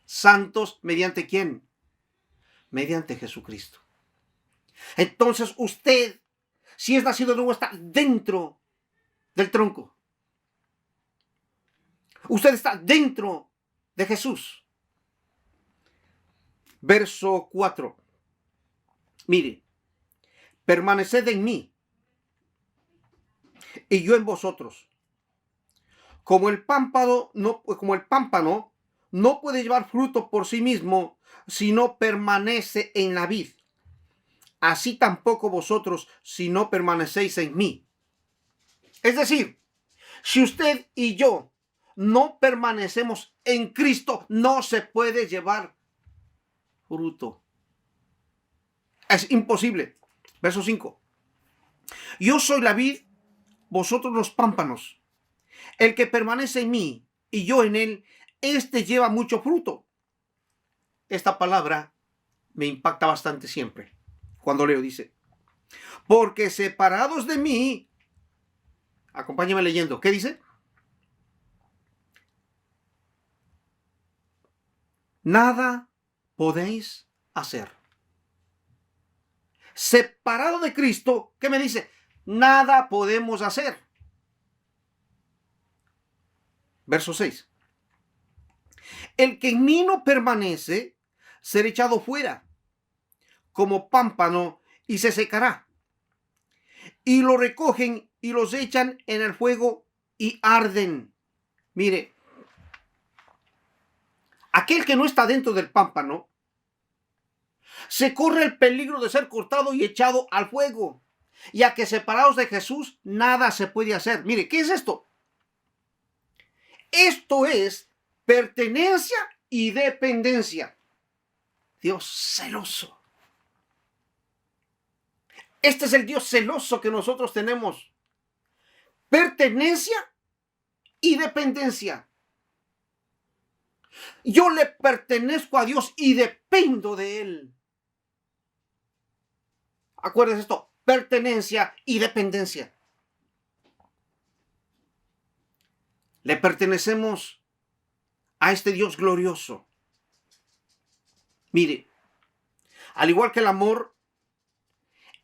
Santos mediante ¿quién? Mediante Jesucristo. Entonces usted, si es nacido de nuevo, está dentro del tronco. Usted está dentro de Jesús. Verso 4. Mire, permaneced en mí y yo en vosotros. Como el pámpano no puede llevar fruto por sí mismo si no permanece en la vid, así tampoco vosotros si no permanecéis en mí. Es decir, si usted y yo no permanecemos en Cristo, no se puede llevar fruto. Es imposible. Verso 5. Yo soy la vid, vosotros los pámpanos. El que permanece en mí y yo en él, éste lleva mucho fruto. Esta palabra me impacta bastante siempre. Cuando leo, dice, porque separados de mí, acompáñame leyendo, ¿qué dice? Nada podéis hacer. Separado de Cristo, ¿qué me dice? Nada podemos hacer. Verso 6. El que en mí no permanece, será echado fuera, como pámpano, y se secará. Y lo recogen y los echan en el fuego y arden. Mire, aquel que no está dentro del pámpano, se corre el peligro de ser cortado y echado al fuego. Ya que separados de Jesús, nada se puede hacer. Mire, ¿qué es esto? Esto es pertenencia y dependencia. Dios celoso. Este es el Dios celoso que nosotros tenemos. Pertenencia y dependencia. Yo le pertenezco a Dios y dependo de Él. Acuérdense esto, pertenencia y dependencia. Le pertenecemos a este Dios glorioso. Mire, al igual que el amor,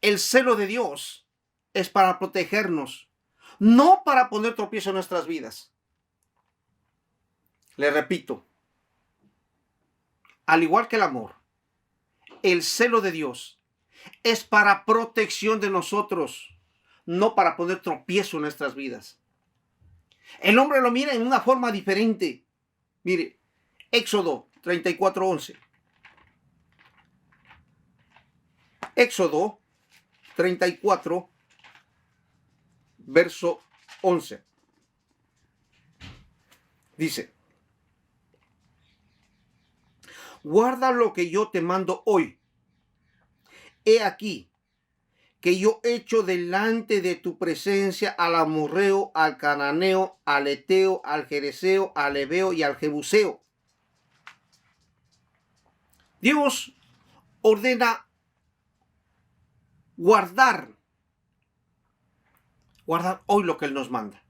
el celo de Dios es para protegernos, no para poner tropiezo en nuestras vidas. Le repito, al igual que el amor, el celo de Dios es para protección de nosotros, no para poner tropiezo en nuestras vidas. El hombre lo mira en una forma diferente. Mire, Éxodo 34:11. Éxodo 34, verso 11. Dice: guarda lo que yo te mando hoy. He aquí que yo echo delante de tu presencia al amorreo, al cananeo, al eteo, al jereseo, al heveo y al jebuseo. Dios ordena guardar hoy lo que Él nos manda.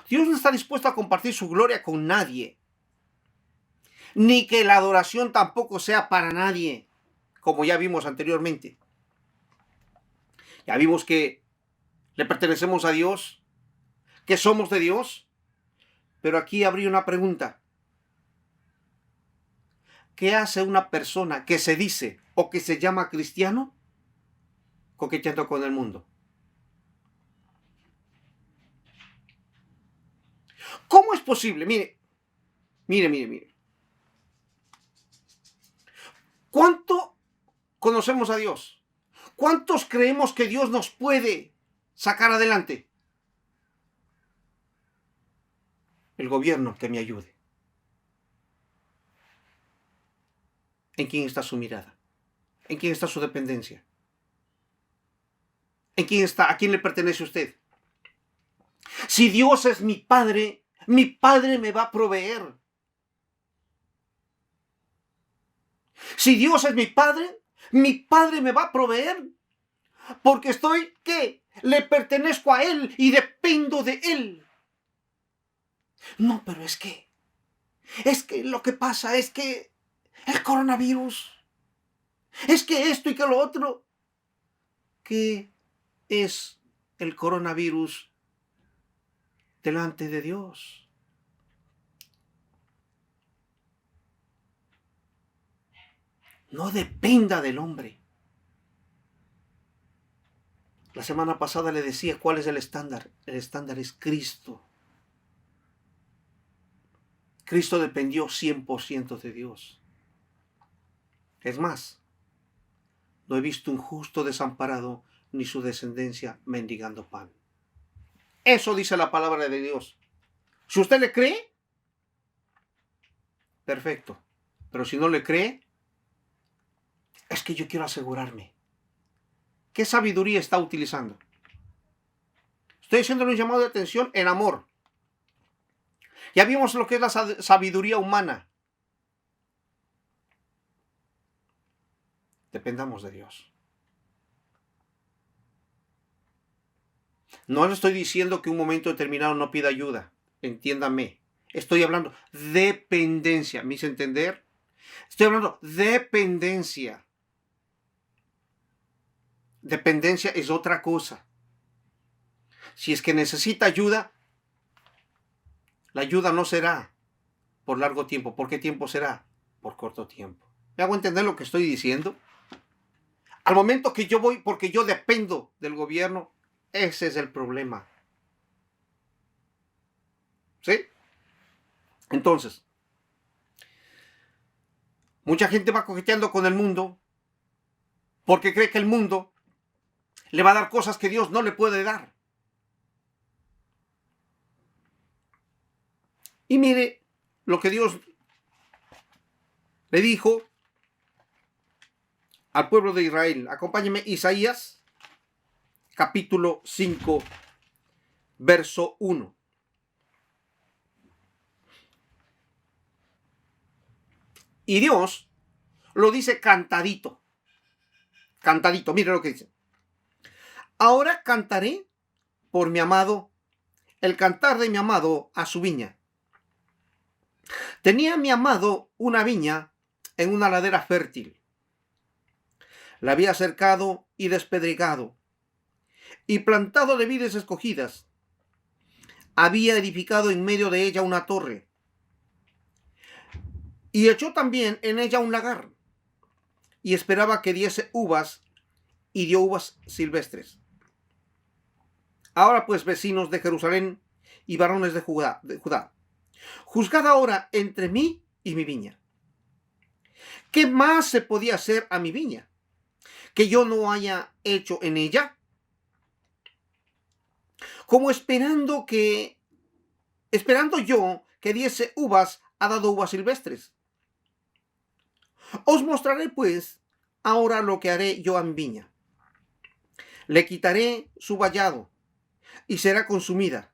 Dios no está dispuesto a compartir su gloria con nadie, ni que la adoración tampoco sea para nadie, como ya vimos anteriormente. Ya vimos que le pertenecemos a Dios, que somos de Dios, pero aquí habría una pregunta. ¿Qué hace una persona que se dice o que se llama cristiano coqueteando con el mundo? ¿Cómo es posible? Mire. ¿Cuánto conocemos a Dios? ¿Cuántos creemos que Dios nos puede sacar adelante? El gobierno que me ayude. ¿En quién está su mirada? ¿En quién está su dependencia? ¿En quién está? ¿A quién le pertenece usted? Si Dios es mi Padre me va a proveer. Si Dios es mi Padre me va a proveer. Porque estoy, ¿qué? Le pertenezco a Él y dependo de Él. No, pero es que lo que pasa es que el coronavirus, es que esto y que lo otro. ¿Qué es el coronavirus delante de Dios? No dependa del hombre. La semana pasada le decía cuál es el estándar. El estándar es Cristo. Cristo dependió 100% de Dios. Es más, no he visto un justo desamparado ni su descendencia mendigando pan. Eso dice la palabra de Dios. Si usted le cree, perfecto. Pero si no le cree, es que yo quiero asegurarme. ¿Qué sabiduría está utilizando? Estoy haciéndole un llamado de atención en amor. Ya vimos lo que es la sabiduría humana. Dependamos de Dios. No le estoy diciendo que en un momento determinado no pida ayuda. Entiéndame. Estoy hablando dependencia. ¿Me hice entender? Estoy hablando dependencia. Dependencia es otra cosa. Si es que necesita ayuda, la ayuda no será por largo tiempo. ¿Por qué tiempo será? Por corto tiempo. ¿Me hago entender lo que estoy diciendo? Al momento que yo voy, porque yo dependo del gobierno, ese es el problema. ¿Sí? Entonces, mucha gente va coqueteando con el mundo porque cree que el mundo le va a dar cosas que Dios no le puede dar. Y mire lo que Dios le dijo al pueblo de Israel. Acompáñeme, Isaías, capítulo 5, verso 1. Y Dios lo dice cantadito. Cantadito, mire lo que dice. Ahora cantaré por mi amado, el cantar de mi amado a su viña. Tenía mi amado una viña en una ladera fértil. La había cercado y despedregado, y plantado de vides escogidas. Había edificado en medio de ella una torre, y echó también en ella un lagar, y esperaba que diese uvas, y dio uvas silvestres. Ahora pues, vecinos de Jerusalén y varones de Judá, Juzgad ahora entre mí y mi viña. ¿Qué más se podía hacer a mi viña que yo no haya hecho en ella? Como esperando yo que diese uvas, ha dado uvas silvestres. Os mostraré pues ahora lo que haré yo a mi viña. Le quitaré su vallado y será consumida.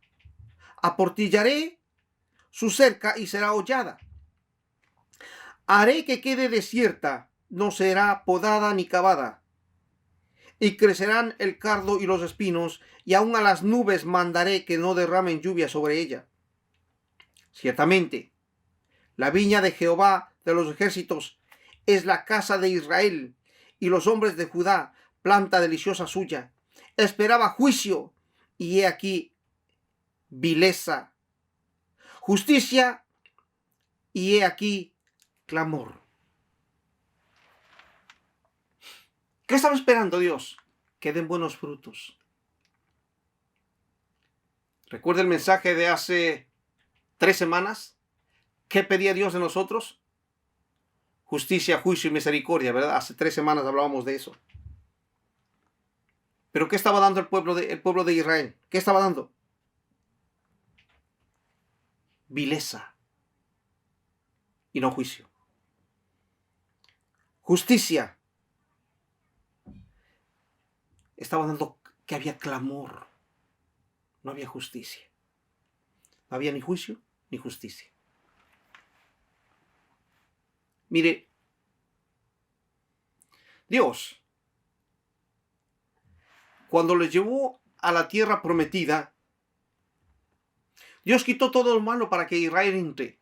Aportillaré su cerca y será hollada. Haré que quede desierta, no será podada ni cavada. Y crecerán el cardo y los espinos, y aun a las nubes mandaré que no derramen lluvia sobre ella. Ciertamente, la viña de Jehová de los ejércitos es la casa de Israel, y los hombres de Judá, planta deliciosa suya. Esperaba juicio, y he aquí vileza, justicia, y he aquí clamor. ¿Qué estaba esperando Dios? Que den buenos frutos. ¿Recuerda el mensaje de hace 3 semanas? ¿Qué pedía Dios de nosotros? Justicia, juicio y misericordia, ¿verdad? Hace 3 semanas hablábamos de eso. ¿Pero qué estaba dando el pueblo de Israel? ¿Qué estaba dando? Vileza y no juicio. Justicia. Estaba dando que había clamor. No había justicia. No había ni juicio ni justicia. Mire, Dios, cuando les llevó a la tierra prometida, Dios quitó todo lo malo para que Israel entre.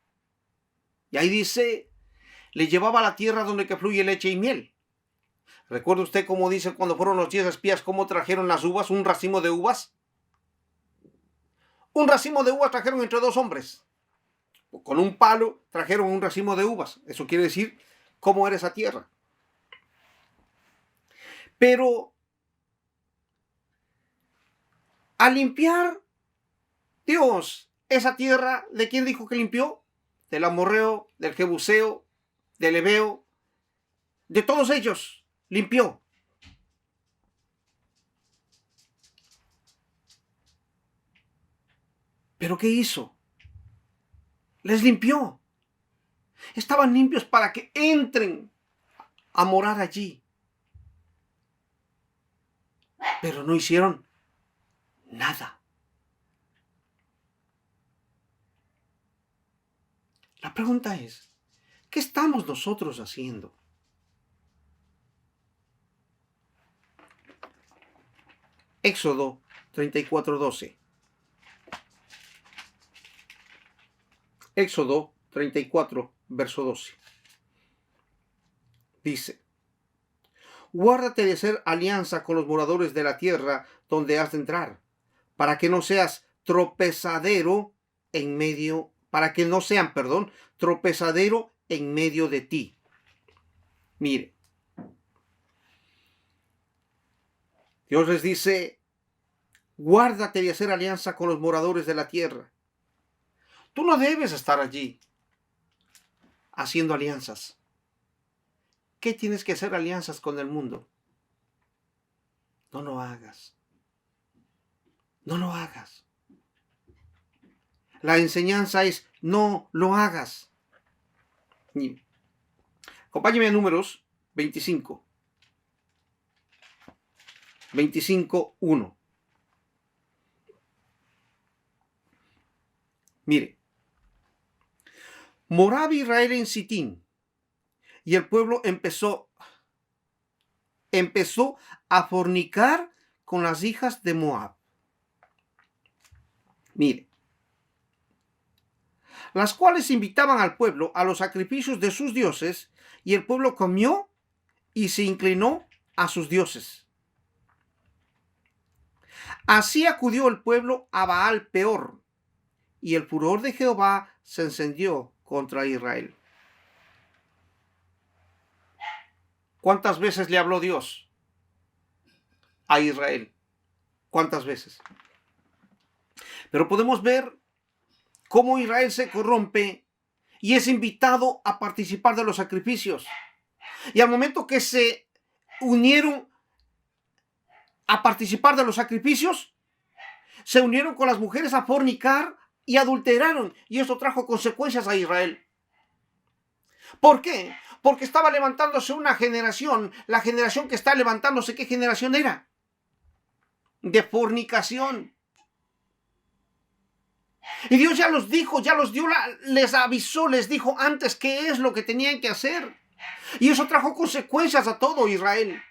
Y ahí dice, le llevaba a la tierra donde que fluye leche y miel. ¿Recuerda usted cómo dice cuando fueron los 10 espías, cómo trajeron las uvas, un racimo de uvas? Un racimo de uvas trajeron entre 2 hombres. Con un palo trajeron un racimo de uvas. Eso quiere decir cómo era esa tierra. Pero al limpiar Dios esa tierra, ¿de quién dijo que limpió? Del amorreo, del jebuseo, del heveo, de todos ellos limpió. ¿Pero qué hizo? Les limpió. Estaban limpios para que entren a morar allí. Pero no hicieron nada. La pregunta es, ¿qué estamos nosotros haciendo? Éxodo 34:12. Éxodo 34, verso 12. Dice, guárdate de hacer alianza con los moradores de la tierra donde has de entrar, para que no seas tropezadero en medio, tropezadero en medio de ti. Mire, Dios les dice, guárdate de hacer alianza con los moradores de la tierra. Tú no debes estar allí haciendo alianzas. ¿Qué tienes que hacer alianzas con el mundo? No lo hagas. No lo hagas. La enseñanza es no lo hagas. Acompáñeme a Números 25. 25:1. Mire. Moraba Israel en Sitín, y el pueblo empezó a fornicar con las hijas de Moab. Mire, las cuales invitaban al pueblo a los sacrificios de sus dioses, y el pueblo comió y se inclinó a sus dioses. Así acudió el pueblo a Baal Peor, y el furor de Jehová se encendió contra Israel. ¿Cuántas veces le habló Dios a Israel? ¿Cuántas veces? Pero podemos ver cómo Israel se corrompe y es invitado a participar de los sacrificios. Y al momento que se unieron a participar de los sacrificios, se unieron con las mujeres a fornicar y adulteraron. Y esto trajo consecuencias a Israel. ¿Por qué? Porque estaba levantándose una generación. La generación que está levantándose, ¿qué generación era? De fornicación. Y Dios ya los dijo, ya los dio, les avisó, les dijo antes qué es lo que tenían que hacer. Y eso trajo consecuencias a todo Israel.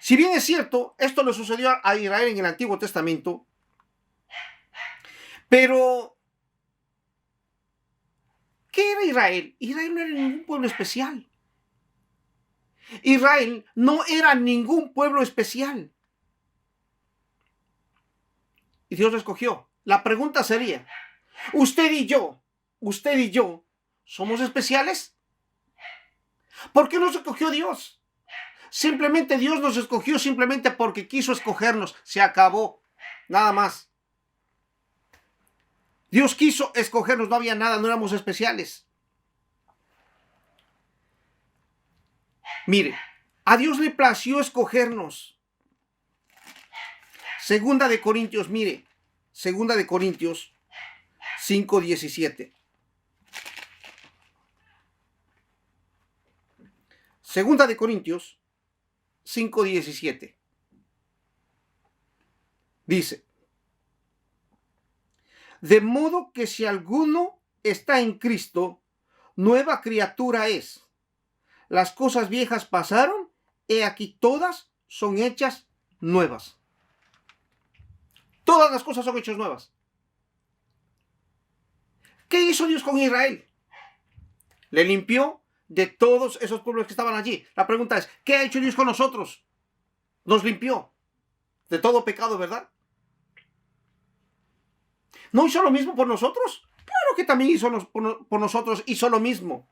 Si bien es cierto, esto le sucedió a Israel en el Antiguo Testamento, pero ¿qué era Israel? Israel no era ningún pueblo especial. Israel no era ningún pueblo especial. Y Dios lo escogió. La pregunta sería, usted y yo, ¿somos especiales? ¿Por qué nos escogió Dios? Simplemente Dios nos escogió simplemente porque quiso escogernos. Se acabó. Nada más. Dios quiso escogernos, no había nada, no éramos especiales. Mire, a Dios le plació escogernos. Segunda de Corintios, mire, Segunda de Corintios 5:17. Segunda de Corintios 5:17. Dice: de modo que si alguno está en Cristo, nueva criatura es. Las cosas viejas pasaron, he aquí todas son hechas nuevas. Todas las cosas son hechas nuevas. ¿Qué hizo Dios con Israel? Le limpió de todos esos pueblos que estaban allí. La pregunta es, ¿qué ha hecho Dios con nosotros? Nos limpió de todo pecado, ¿verdad? ¿No hizo lo mismo por nosotros? Claro que también hizo por nosotros, hizo lo mismo.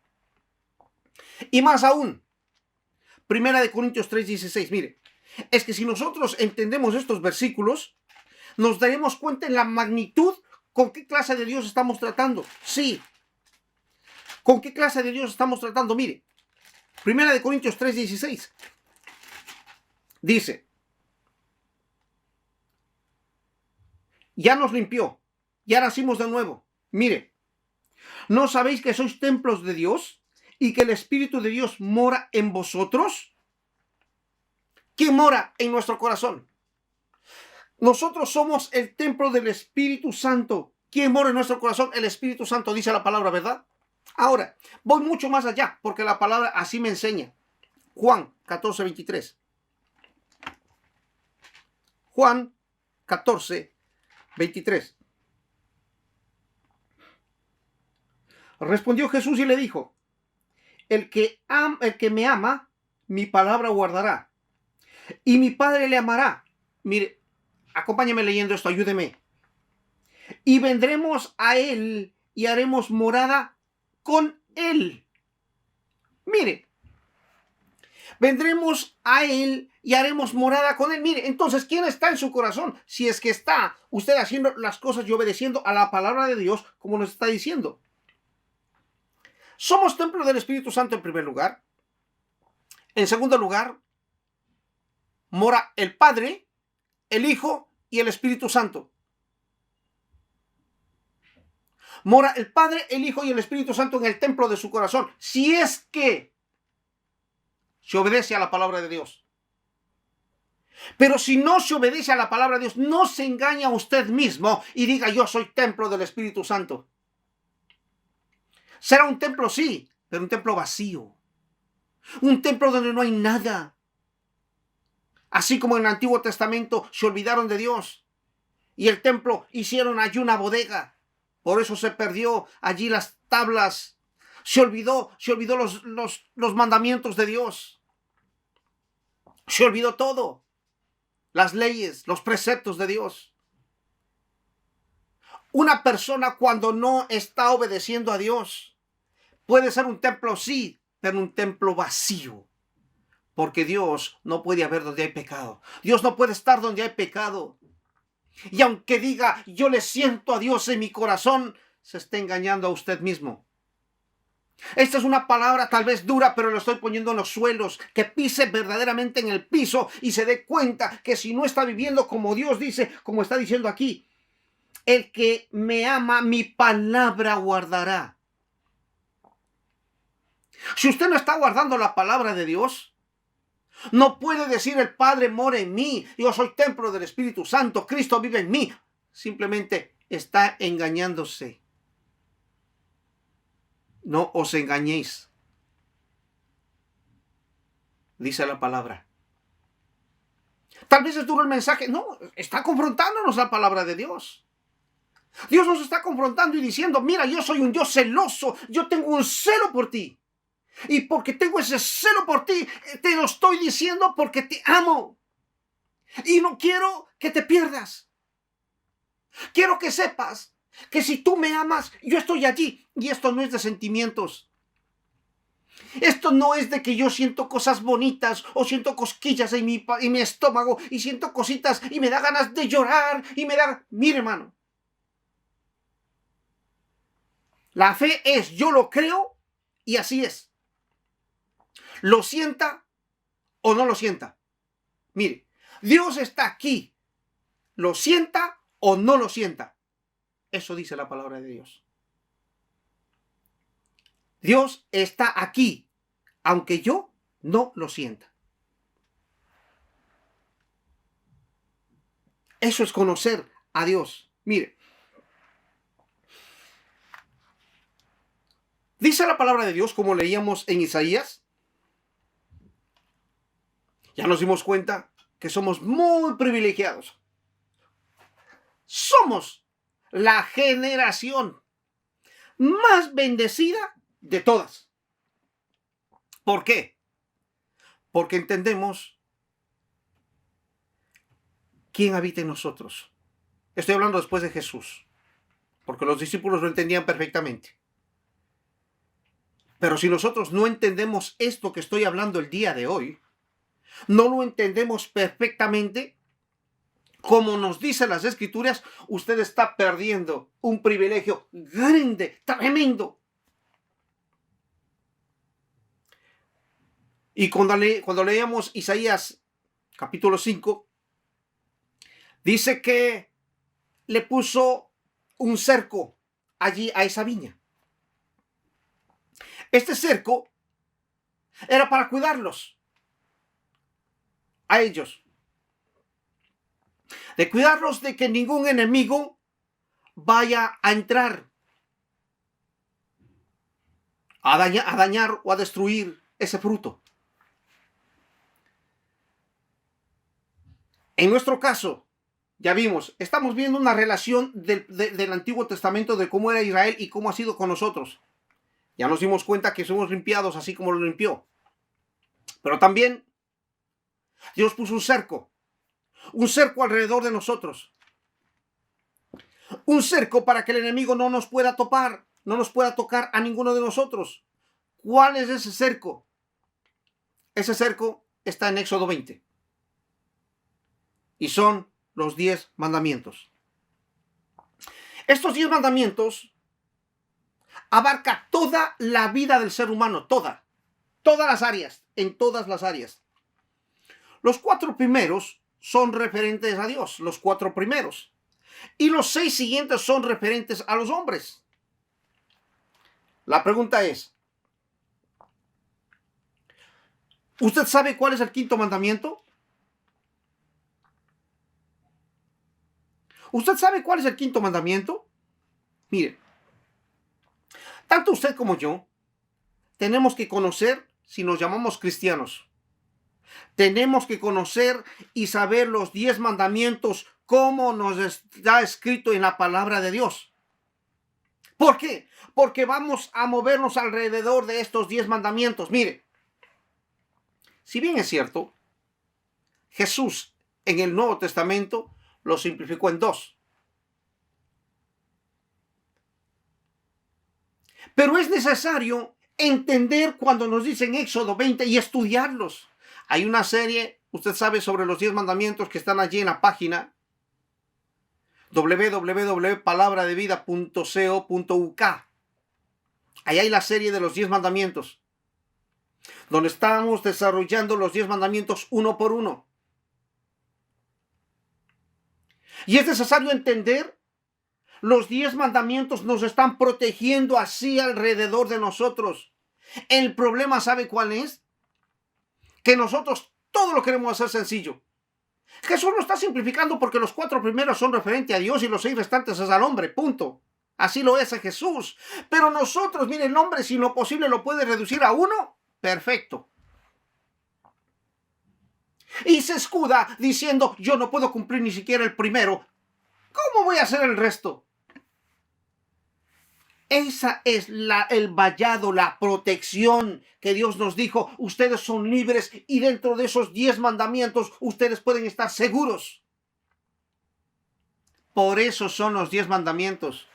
Y más aún, Primera de Corintios 3:16, mire, es que si nosotros entendemos estos versículos, nos daremos cuenta en la magnitud con qué clase de Dios estamos tratando. Sí, ¿con qué clase de Dios estamos tratando? Mire, Primera de Corintios 3:16, dice, ya nos limpió, ya nacimos de nuevo. Mire, ¿no sabéis que sois templos de Dios y que el Espíritu de Dios mora en vosotros? ¿Quién mora en nuestro corazón? Nosotros somos el templo del Espíritu Santo. ¿Quién mora en nuestro corazón? El Espíritu Santo, dice la palabra, ¿verdad? Ahora, voy mucho más allá, porque la palabra así me enseña. Juan 14:23. Juan 14:23. Respondió Jesús y le dijo: el que me ama, mi palabra guardará, y mi Padre le amará. Mire, acompáñame leyendo esto, ayúdeme. Y vendremos a él y haremos morada con él. Mire, vendremos a él y haremos morada con él. Mire, entonces, ¿quién está en su corazón? Si es que está usted haciendo las cosas y obedeciendo a la palabra de Dios, como nos está diciendo. Somos templo del Espíritu Santo en primer lugar. En segundo lugar, mora el Padre, el Hijo y el Espíritu Santo. Mora el Padre, el Hijo y el Espíritu Santo en el templo de su corazón, si es que se obedece a la palabra de Dios. Pero si no se obedece a la palabra de Dios, no se engaña a usted mismo y diga: yo soy templo del Espíritu Santo. Será un templo, sí, pero un templo vacío. Un templo donde no hay nada. Así como en el Antiguo Testamento se olvidaron de Dios y el templo hicieron allí una bodega. Por eso se perdió allí las tablas. Se olvidó los mandamientos de Dios. Se olvidó todo. Las leyes, los preceptos de Dios. Una persona cuando no está obedeciendo a Dios puede ser un templo, sí, pero un templo vacío. Porque Dios no puede haber donde hay pecado. Dios no puede estar donde hay pecado. Y aunque diga, yo le siento a Dios en mi corazón, se está engañando a usted mismo. Esta es una palabra tal vez dura, pero lo estoy poniendo en los suelos, que pise verdaderamente en el piso y se dé cuenta que si no está viviendo como Dios dice, como está diciendo aquí, el que me ama, mi palabra guardará. Si usted no está guardando la palabra de Dios, no puede decir el Padre mora en mí, yo soy templo del Espíritu Santo, Cristo vive en mí. Simplemente está engañándose. No os engañéis, dice la palabra. Tal vez es duro el mensaje. No, está confrontándonos la palabra de Dios. Dios nos está confrontando y diciendo, mira, yo soy un Dios celoso, yo tengo un celo por ti. Y porque tengo ese celo por ti, te lo estoy diciendo porque te amo. Y no quiero que te pierdas. Quiero que sepas que si tú me amas, yo estoy allí. Y esto no es de sentimientos. Esto no es de que yo siento cosas bonitas o siento cosquillas en mi estómago y siento cositas y me da ganas de llorar y me da... Mire, hermano. La fe es, yo lo creo y así es. Lo sienta o no lo sienta. Mire, Dios está aquí. Lo sienta o no lo sienta. Eso dice la palabra de Dios. Dios está aquí, aunque yo no lo sienta. Eso es conocer a Dios. Mire, dice la palabra de Dios, como leíamos en Isaías. Ya nos dimos cuenta que somos muy privilegiados. Somos la generación más bendecida de todas. ¿Por qué? Porque entendemos quién habita en nosotros. Estoy hablando después de Jesús, porque los discípulos lo entendían perfectamente. Pero si nosotros no entendemos esto que estoy hablando el día de hoy, no lo entendemos perfectamente, como nos dicen las Escrituras, usted está perdiendo un privilegio grande, tremendo. Y cuando leíamos Isaías capítulo 5, dice que le puso un cerco allí a esa viña. Este cerco era para cuidarlos, a ellos. De cuidarlos de que ningún enemigo vaya a entrar a dañar o a destruir ese fruto. En nuestro caso, ya vimos, estamos viendo una relación del Antiguo Testamento de cómo era Israel y cómo ha sido con nosotros. Ya nos dimos cuenta que somos limpiados así como lo limpió. Pero también Dios puso un cerco alrededor de nosotros. Un cerco para que el enemigo no nos pueda topar, no nos pueda tocar a ninguno de nosotros. ¿Cuál es ese cerco? Ese cerco está en Éxodo 20. Y son los 10 mandamientos. Estos 10 mandamientos abarca toda la vida del ser humano, todas las áreas, en todas las áreas. Los 4 primeros son referentes a Dios, los 4 primeros. Y los 6 siguientes son referentes a los hombres. La pregunta es, ¿usted sabe cuál es el 5.º mandamiento? ¿Usted sabe cuál es el 5.º mandamiento? Mire, tanto usted como yo tenemos que conocer si nos llamamos cristianos. Tenemos que conocer y saber los 10 mandamientos como nos está escrito en la palabra de Dios. ¿Por qué? Porque vamos a movernos alrededor de estos 10 mandamientos. Mire, si bien es cierto, Jesús en el Nuevo Testamento lo simplificó en 2. Pero es necesario entender cuando nos dicen Éxodo 20 y estudiarlos. Hay una serie, usted sabe, sobre los 10 mandamientos que están allí en la página. www.palabradevida.co.uk. Ahí hay la serie de los 10 mandamientos, donde estamos desarrollando los 10 mandamientos uno por uno. Y es necesario entender, los 10 mandamientos nos están protegiendo así alrededor de nosotros. El problema, ¿sabe cuál es? Que nosotros todo lo queremos hacer sencillo. Jesús lo está simplificando porque los 4 primeros son referentes a Dios y los 6 restantes es al hombre, punto. Así lo es a Jesús. Pero nosotros, mire, el hombre, si lo posible lo puede reducir a 1, perfecto. Y se escuda diciendo, yo no puedo cumplir ni siquiera el primero. ¿Cómo voy a hacer el resto? Esa es el vallado, la protección que Dios nos dijo. Ustedes son libres y dentro de esos 10 mandamientos ustedes pueden estar seguros. Por eso son los 10 mandamientos.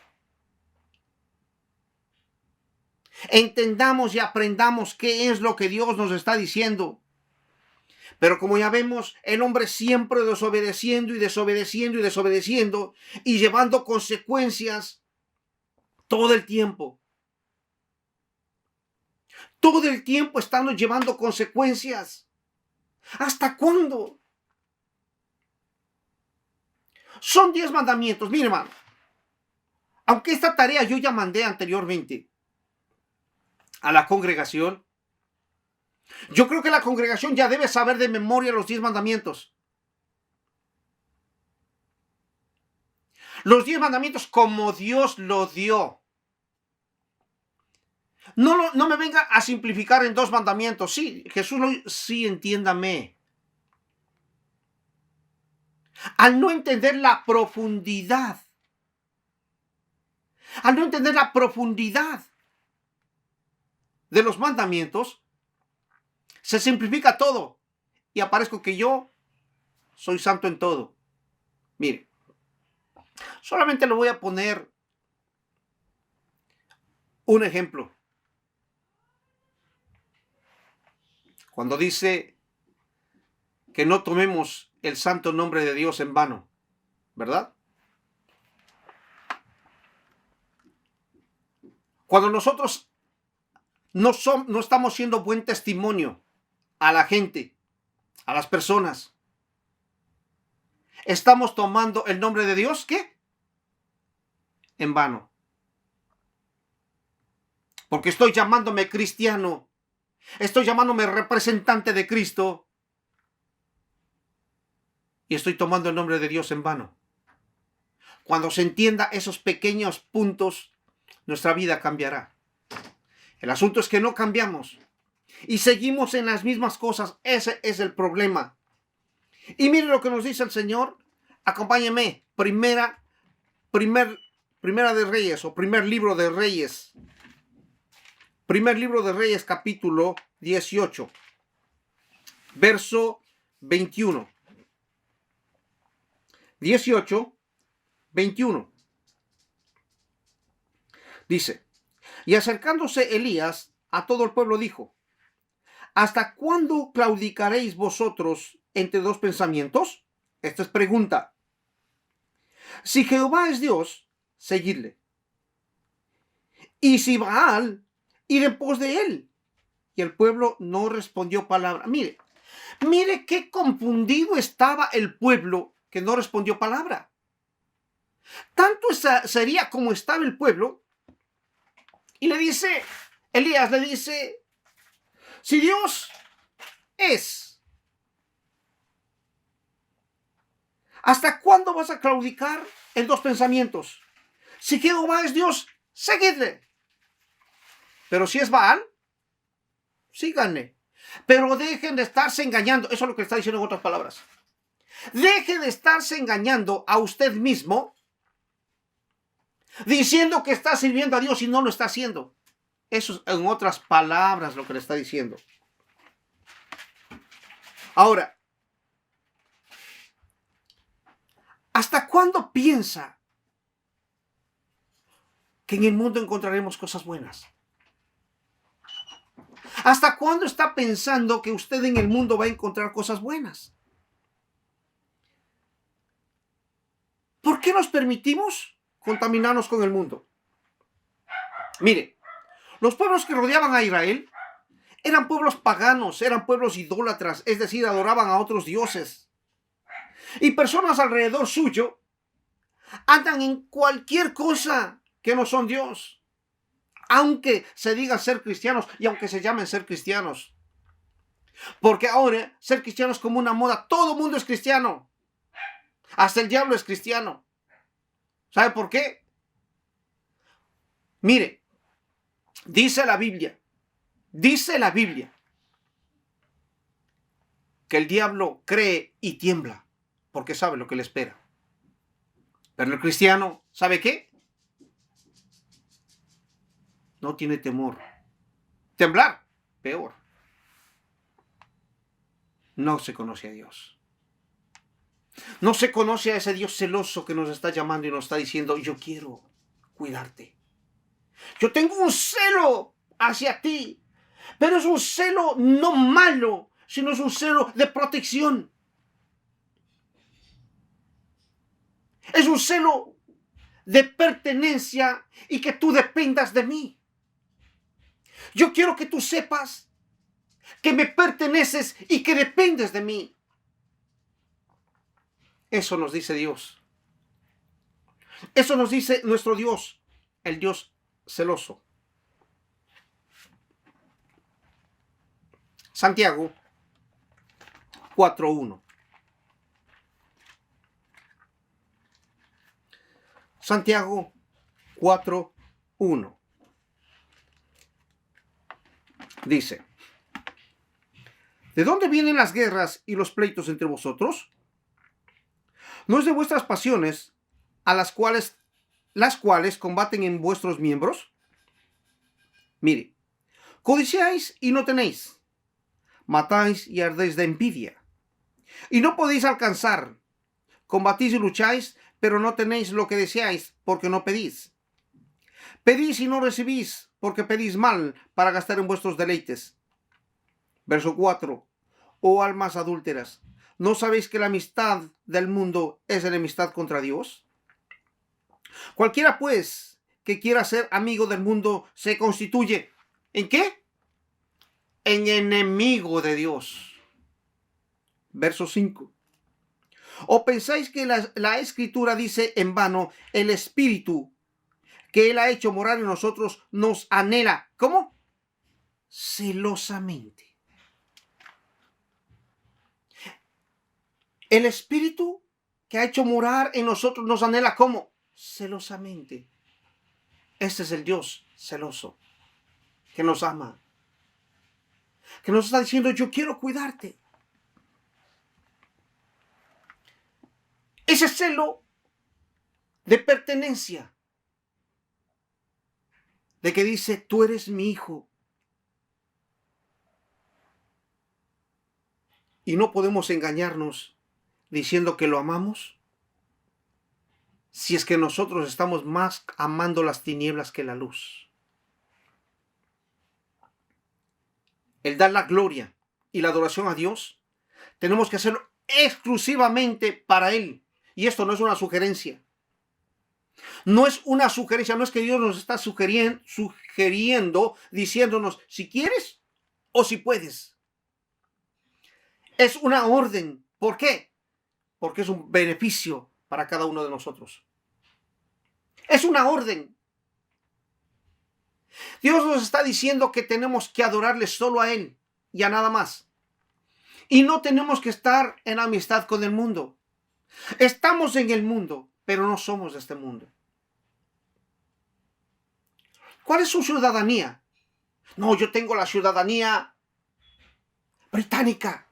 Entendamos y aprendamos qué es lo que Dios nos está diciendo. Pero como ya vemos, el hombre siempre desobedeciendo y desobedeciendo y desobedeciendo y llevando consecuencias todo el tiempo. Todo el tiempo estamos llevando consecuencias. ¿Hasta cuándo? Son 10 mandamientos. Mire, hermano, aunque esta tarea yo ya mandé anteriormente a la congregación, yo creo que la congregación ya debe saber de memoria los 10 mandamientos. Los 10 mandamientos como Dios lo dio. No me venga a simplificar en 2 mandamientos. Sí, Jesús sí, entiéndame. Al no entender la profundidad. Al no entender la profundidad de los mandamientos, se simplifica todo. Y aparezco que yo soy santo en todo. Mire. Solamente le voy a poner un ejemplo. Cuando dice que no tomemos el santo nombre de Dios en vano, ¿verdad? Cuando nosotros no estamos siendo buen testimonio a la gente, a las personas, estamos tomando el nombre de Dios, ¿qué? En vano. Porque estoy llamándome cristiano. Estoy llamándome representante de Cristo. Y estoy tomando el nombre de Dios en vano. Cuando se entienda esos pequeños puntos, nuestra vida cambiará. El asunto es que no cambiamos. Y seguimos en las mismas cosas. Ese es el problema. Y mire lo que nos dice el Señor. Acompáñeme. Primera de Reyes o primer libro de Reyes. Primer libro de Reyes, capítulo 18. Verso 21. 18, 21. Dice, y acercándose Elías a todo el pueblo dijo, ¿hasta cuándo claudicaréis vosotros entre 2 pensamientos? Esta es pregunta. Si Jehová es Dios, seguidle. Y si Baal, ir en pos de él. Y el pueblo no respondió palabra. Mire qué confundido estaba el pueblo que no respondió palabra. Tanto sería como estaba el pueblo. Y le dice, Elías le dice, si Dios es, ¿hasta cuándo vas a claudicar en 2 pensamientos? Si Jehová es Dios, seguidle. Pero si es Baal, síganle. Pero dejen de estarse engañando. Eso es lo que está diciendo en otras palabras. Deje de estarse engañando a usted mismo, diciendo que está sirviendo a Dios y no lo está haciendo. Eso es en otras palabras lo que le está diciendo. Ahora, ¿hasta cuándo piensa que en el mundo encontraremos cosas buenas? ¿Hasta cuándo está pensando que usted en el mundo va a encontrar cosas buenas? ¿Por qué nos permitimos contaminarnos con el mundo? Mire, los pueblos que rodeaban a Israel eran pueblos paganos, eran pueblos idólatras, es decir, adoraban a otros dioses. Y personas alrededor suyo andan en cualquier cosa que no son Dios, aunque se digan ser cristianos y aunque se llamen ser cristianos. Porque ahora ser cristiano es como una moda, todo el mundo es cristiano, hasta el diablo es cristiano. ¿Sabe por qué? Mire, dice la Biblia que el diablo cree y tiembla porque sabe lo que le espera. Pero el cristiano, ¿sabe qué? No tiene temor. Temblar, peor. No se conoce a Dios. No se conoce a ese Dios celoso que nos está llamando y nos está diciendo, yo quiero cuidarte. Yo tengo un celo hacia ti, pero es un celo no malo, sino es un celo de protección. Es un celo de pertenencia y que tú dependas de mí. Yo quiero que tú sepas que me perteneces y que dependes de mí. Eso nos dice Dios. Eso nos dice nuestro Dios, el Dios celoso. Santiago 4:1. Santiago 4:1. Dice, ¿de dónde vienen las guerras y los pleitos entre vosotros? ¿No es de vuestras pasiones a las cuales combaten en vuestros miembros? Mire, codiciáis y no tenéis, matáis y ardéis de envidia, y no podéis alcanzar, combatís y lucháis, pero no tenéis lo que deseáis, porque no pedís. Pedís y no recibís, porque pedís mal para gastar en vuestros deleites. Verso 4. Oh almas adúlteras, ¿no sabéis que la amistad del mundo es enemistad contra Dios? Cualquiera, pues, que quiera ser amigo del mundo, se constituye, ¿en qué? En enemigo de Dios. Verso 5. ¿O pensáis que la Escritura dice en vano, el Espíritu que Él ha hecho morar en nosotros nos anhela? ¿Cómo? Celosamente. El Espíritu que ha hecho morar en nosotros nos anhela, ¿cómo? Celosamente. Este es el Dios celoso que nos ama, que nos está diciendo, yo quiero cuidarte. Ese celo de pertenencia, de que dice, tú eres mi hijo. Y no podemos engañarnos diciendo que lo amamos, si es que nosotros estamos más amando las tinieblas que la luz. El dar la gloria y la adoración a Dios, tenemos que hacerlo exclusivamente para Él. Y esto no es una sugerencia. No es una sugerencia, no es que Dios nos está sugiriendo, diciéndonos si quieres o si puedes. Es una orden. ¿Por qué? Porque es un beneficio para cada uno de nosotros. Es una orden. Dios nos está diciendo que tenemos que adorarle solo a Él y a nada más. Y no tenemos que estar en amistad con el mundo. Estamos en el mundo, pero no somos de este mundo. ¿Cuál es su ciudadanía? No, yo tengo la ciudadanía británica.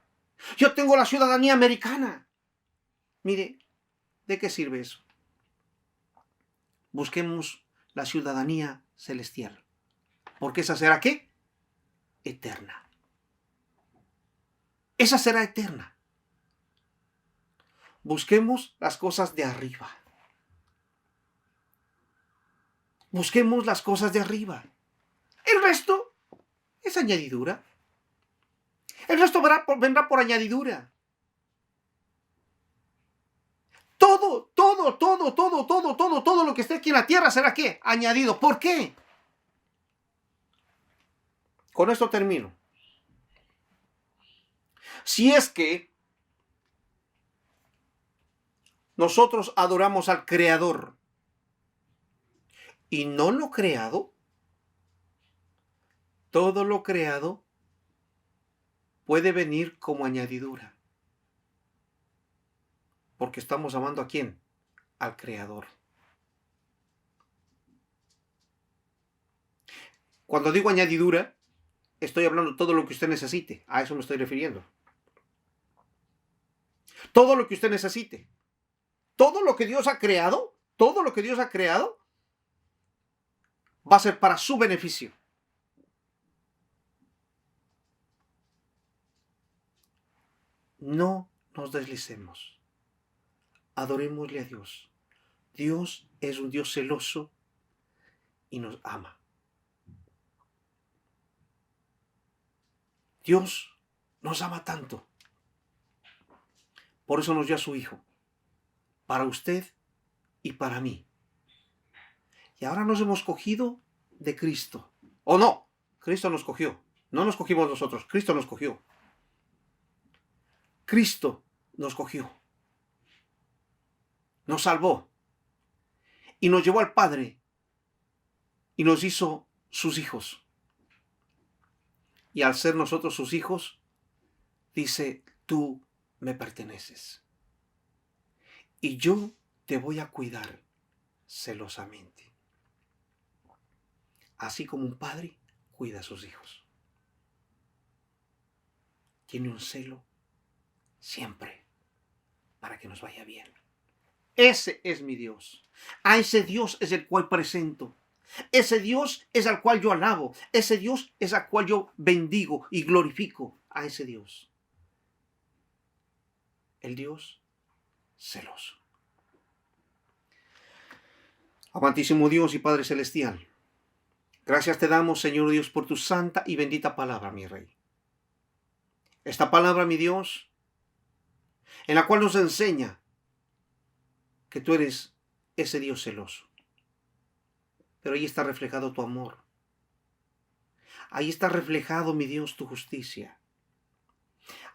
Yo tengo la ciudadanía americana. Mire, ¿de qué sirve eso? Busquemos la ciudadanía celestial. Porque esa será, ¿qué? Eterna. Esa será eterna. Busquemos las cosas de arriba. Busquemos las cosas de arriba. El resto es añadidura. El resto vendrá por añadidura. todo lo que esté aquí en la tierra será ¿qué? Añadido. ¿Por qué? Con esto termino. Si es que nosotros adoramos al Creador y no lo creado, todo lo creado puede venir como añadidura. Porque estamos amando ¿a quién? Al Creador. Cuando digo añadidura, estoy hablando de todo lo que usted necesite. A eso me estoy refiriendo. Todo lo que usted necesite. Todo lo que Dios ha creado, va a ser para su beneficio. No nos deslicemos. Adorémosle a Dios. Dios es un Dios celoso y nos ama. Dios nos ama tanto. Por eso nos dio a su Hijo. Para usted y para mí. Y ahora nos hemos cogido de Cristo. ¿O no? Cristo nos cogió. No nos cogimos nosotros. Cristo nos cogió. Cristo nos cogió. Nos salvó. Y nos llevó al Padre. Y nos hizo sus hijos. Y al ser nosotros sus hijos, dice, tú me perteneces. Y yo te voy a cuidar celosamente. Así como un padre cuida a sus hijos. Tiene un celo siempre para que nos vaya bien. Ese es mi Dios. A ese Dios es el cual presento. Ese Dios es al cual yo alabo. Ese Dios es al cual yo bendigo y glorifico. A ese Dios. El Dios celoso. Amantísimo Dios y Padre Celestial, gracias te damos, Señor Dios, por tu santa y bendita palabra, mi Rey. Esta palabra, mi Dios, en la cual nos enseña que tú eres ese Dios celoso. Pero ahí está reflejado tu amor. Ahí está reflejado, mi Dios, tu justicia.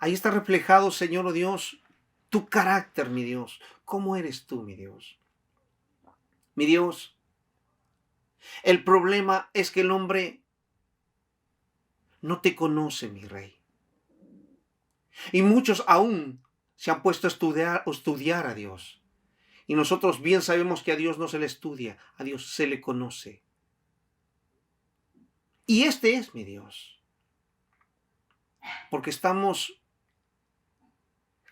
Ahí está reflejado, Señor oh Dios, tu carácter, mi Dios. ¿Cómo eres tú, mi Dios? Mi Dios, el problema es que el hombre no te conoce, mi Rey. Y muchos aún se han puesto a estudiar a Dios. Y nosotros bien sabemos que a Dios no se le estudia, a Dios se le conoce. Y este es mi Dios. Porque estamos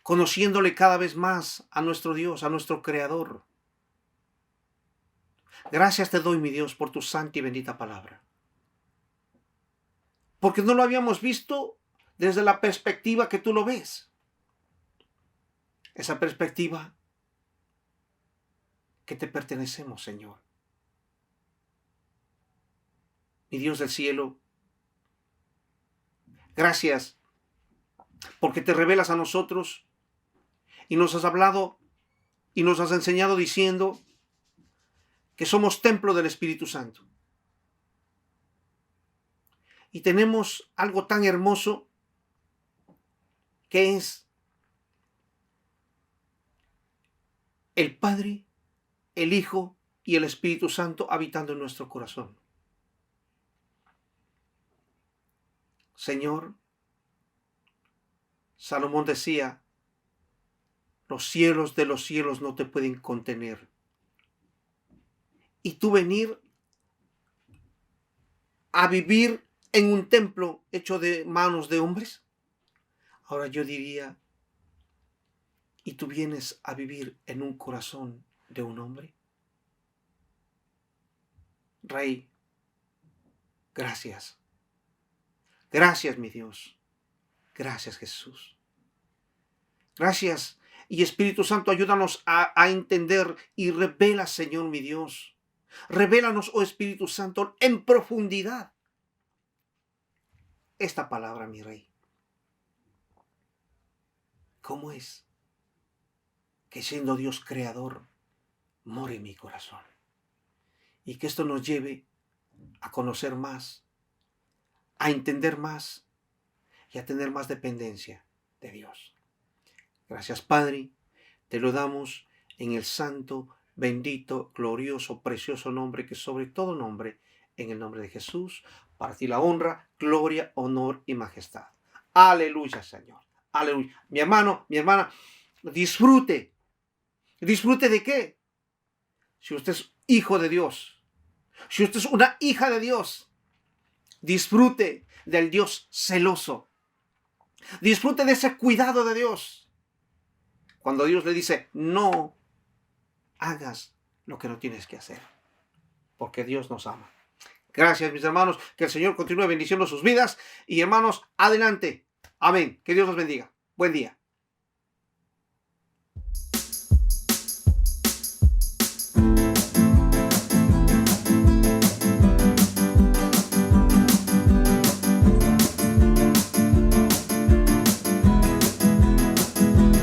conociéndole cada vez más a nuestro Dios, a nuestro Creador. Gracias te doy, mi Dios, por tu santa y bendita palabra. Porque no lo habíamos visto desde la perspectiva que tú lo ves. Esa perspectiva que te pertenecemos, Señor. Mi Dios del cielo, gracias porque te revelas a nosotros y nos has hablado y nos has enseñado diciendo que somos templo del Espíritu Santo. Y tenemos algo tan hermoso que es el Padre, el Hijo y el Espíritu Santo habitando en nuestro corazón. Señor, Salomón decía, los cielos de los cielos no te pueden contener. Y tú venir a vivir en un templo hecho de manos de hombres. Ahora yo diría, ¿y tú vienes a vivir en un corazón de un hombre? Rey, gracias. Gracias, mi Dios. Gracias, Jesús. Gracias. Y Espíritu Santo, ayúdanos a entender y revela, Señor, mi Dios. Revélanos, oh Espíritu Santo, en profundidad esta palabra, mi Rey. ¿Cómo es? que siendo Dios creador, more en mi corazón. Y que esto nos lleve a conocer más, a entender más y a tener más dependencia de Dios. Gracias, Padre, te lo damos en el santo, bendito, glorioso, precioso nombre que sobre todo nombre, en el nombre de Jesús, para ti la honra, gloria, honor y majestad. Aleluya, Señor. Aleluya. Mi hermano, mi hermana, disfrute. ¿Disfrute de qué? Si usted es hijo de Dios, si usted es una hija de Dios, disfrute del Dios celoso. Disfrute de ese cuidado de Dios. Cuando Dios le dice, no hagas lo que no tienes que hacer, porque Dios nos ama. Gracias, mis hermanos. Que el Señor continúe bendiciendo sus vidas. Y hermanos, adelante. Amén. Que Dios los bendiga. Buen día.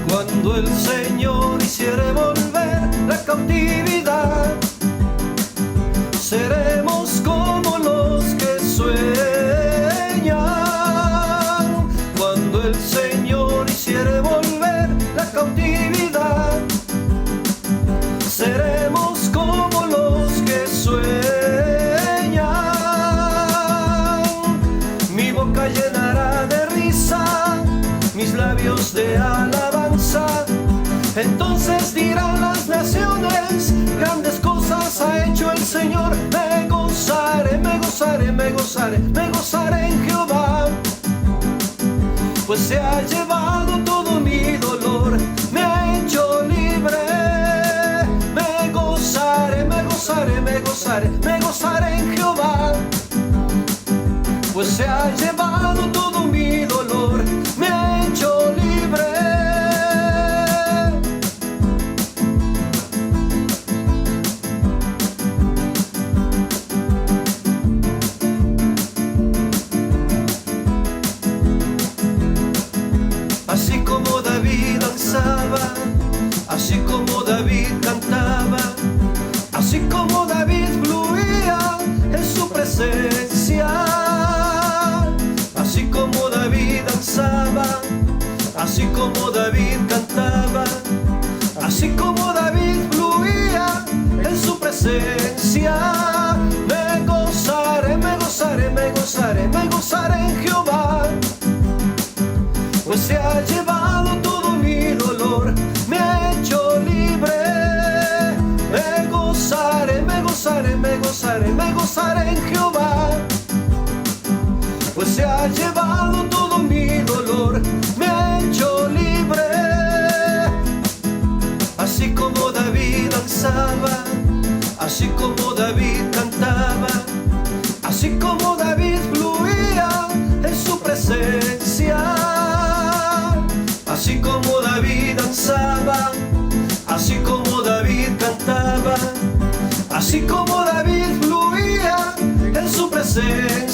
Cuando el Señor hiciere volver la cautividad, seremos como los que sueñan. Cuando el Señor hiciere volver la cautividad, seremos como los que sueñan. Mi boca llenará de risa, mis labios de alabanza. Entonces dirán las naciones, grandes cosas ha hecho el Señor. Me gozaré, me gozaré, me gozaré, me gozaré en Jehová, pues se ha llevado todo mi dolor, me ha hecho libre. Me gozaré, me gozaré, me gozaré, me gozaré en Jehová, pues se ha llevado todo mi dolor, me ha hecho libre. Así como David danzaba, así como David cantaba, así como David fluía en su presencia, así como David danzaba, así como David cantaba, así como David fluía en su presencia. Me gozaré, me gozaré, me gozaré, me gozaré en Jehová, pues se ha llevado todo mi dolor, me ha hecho libre. Me gozaré, me gozaré, me gozaré, me gozaré en Jehová, pues se ha llevado todo mi dolor, me ha hecho libre. Así como David danzaba, así como David cantaba, así como David fluía en su presencia, así como David danzaba, así como David cantaba, así como David fluía en su presencia.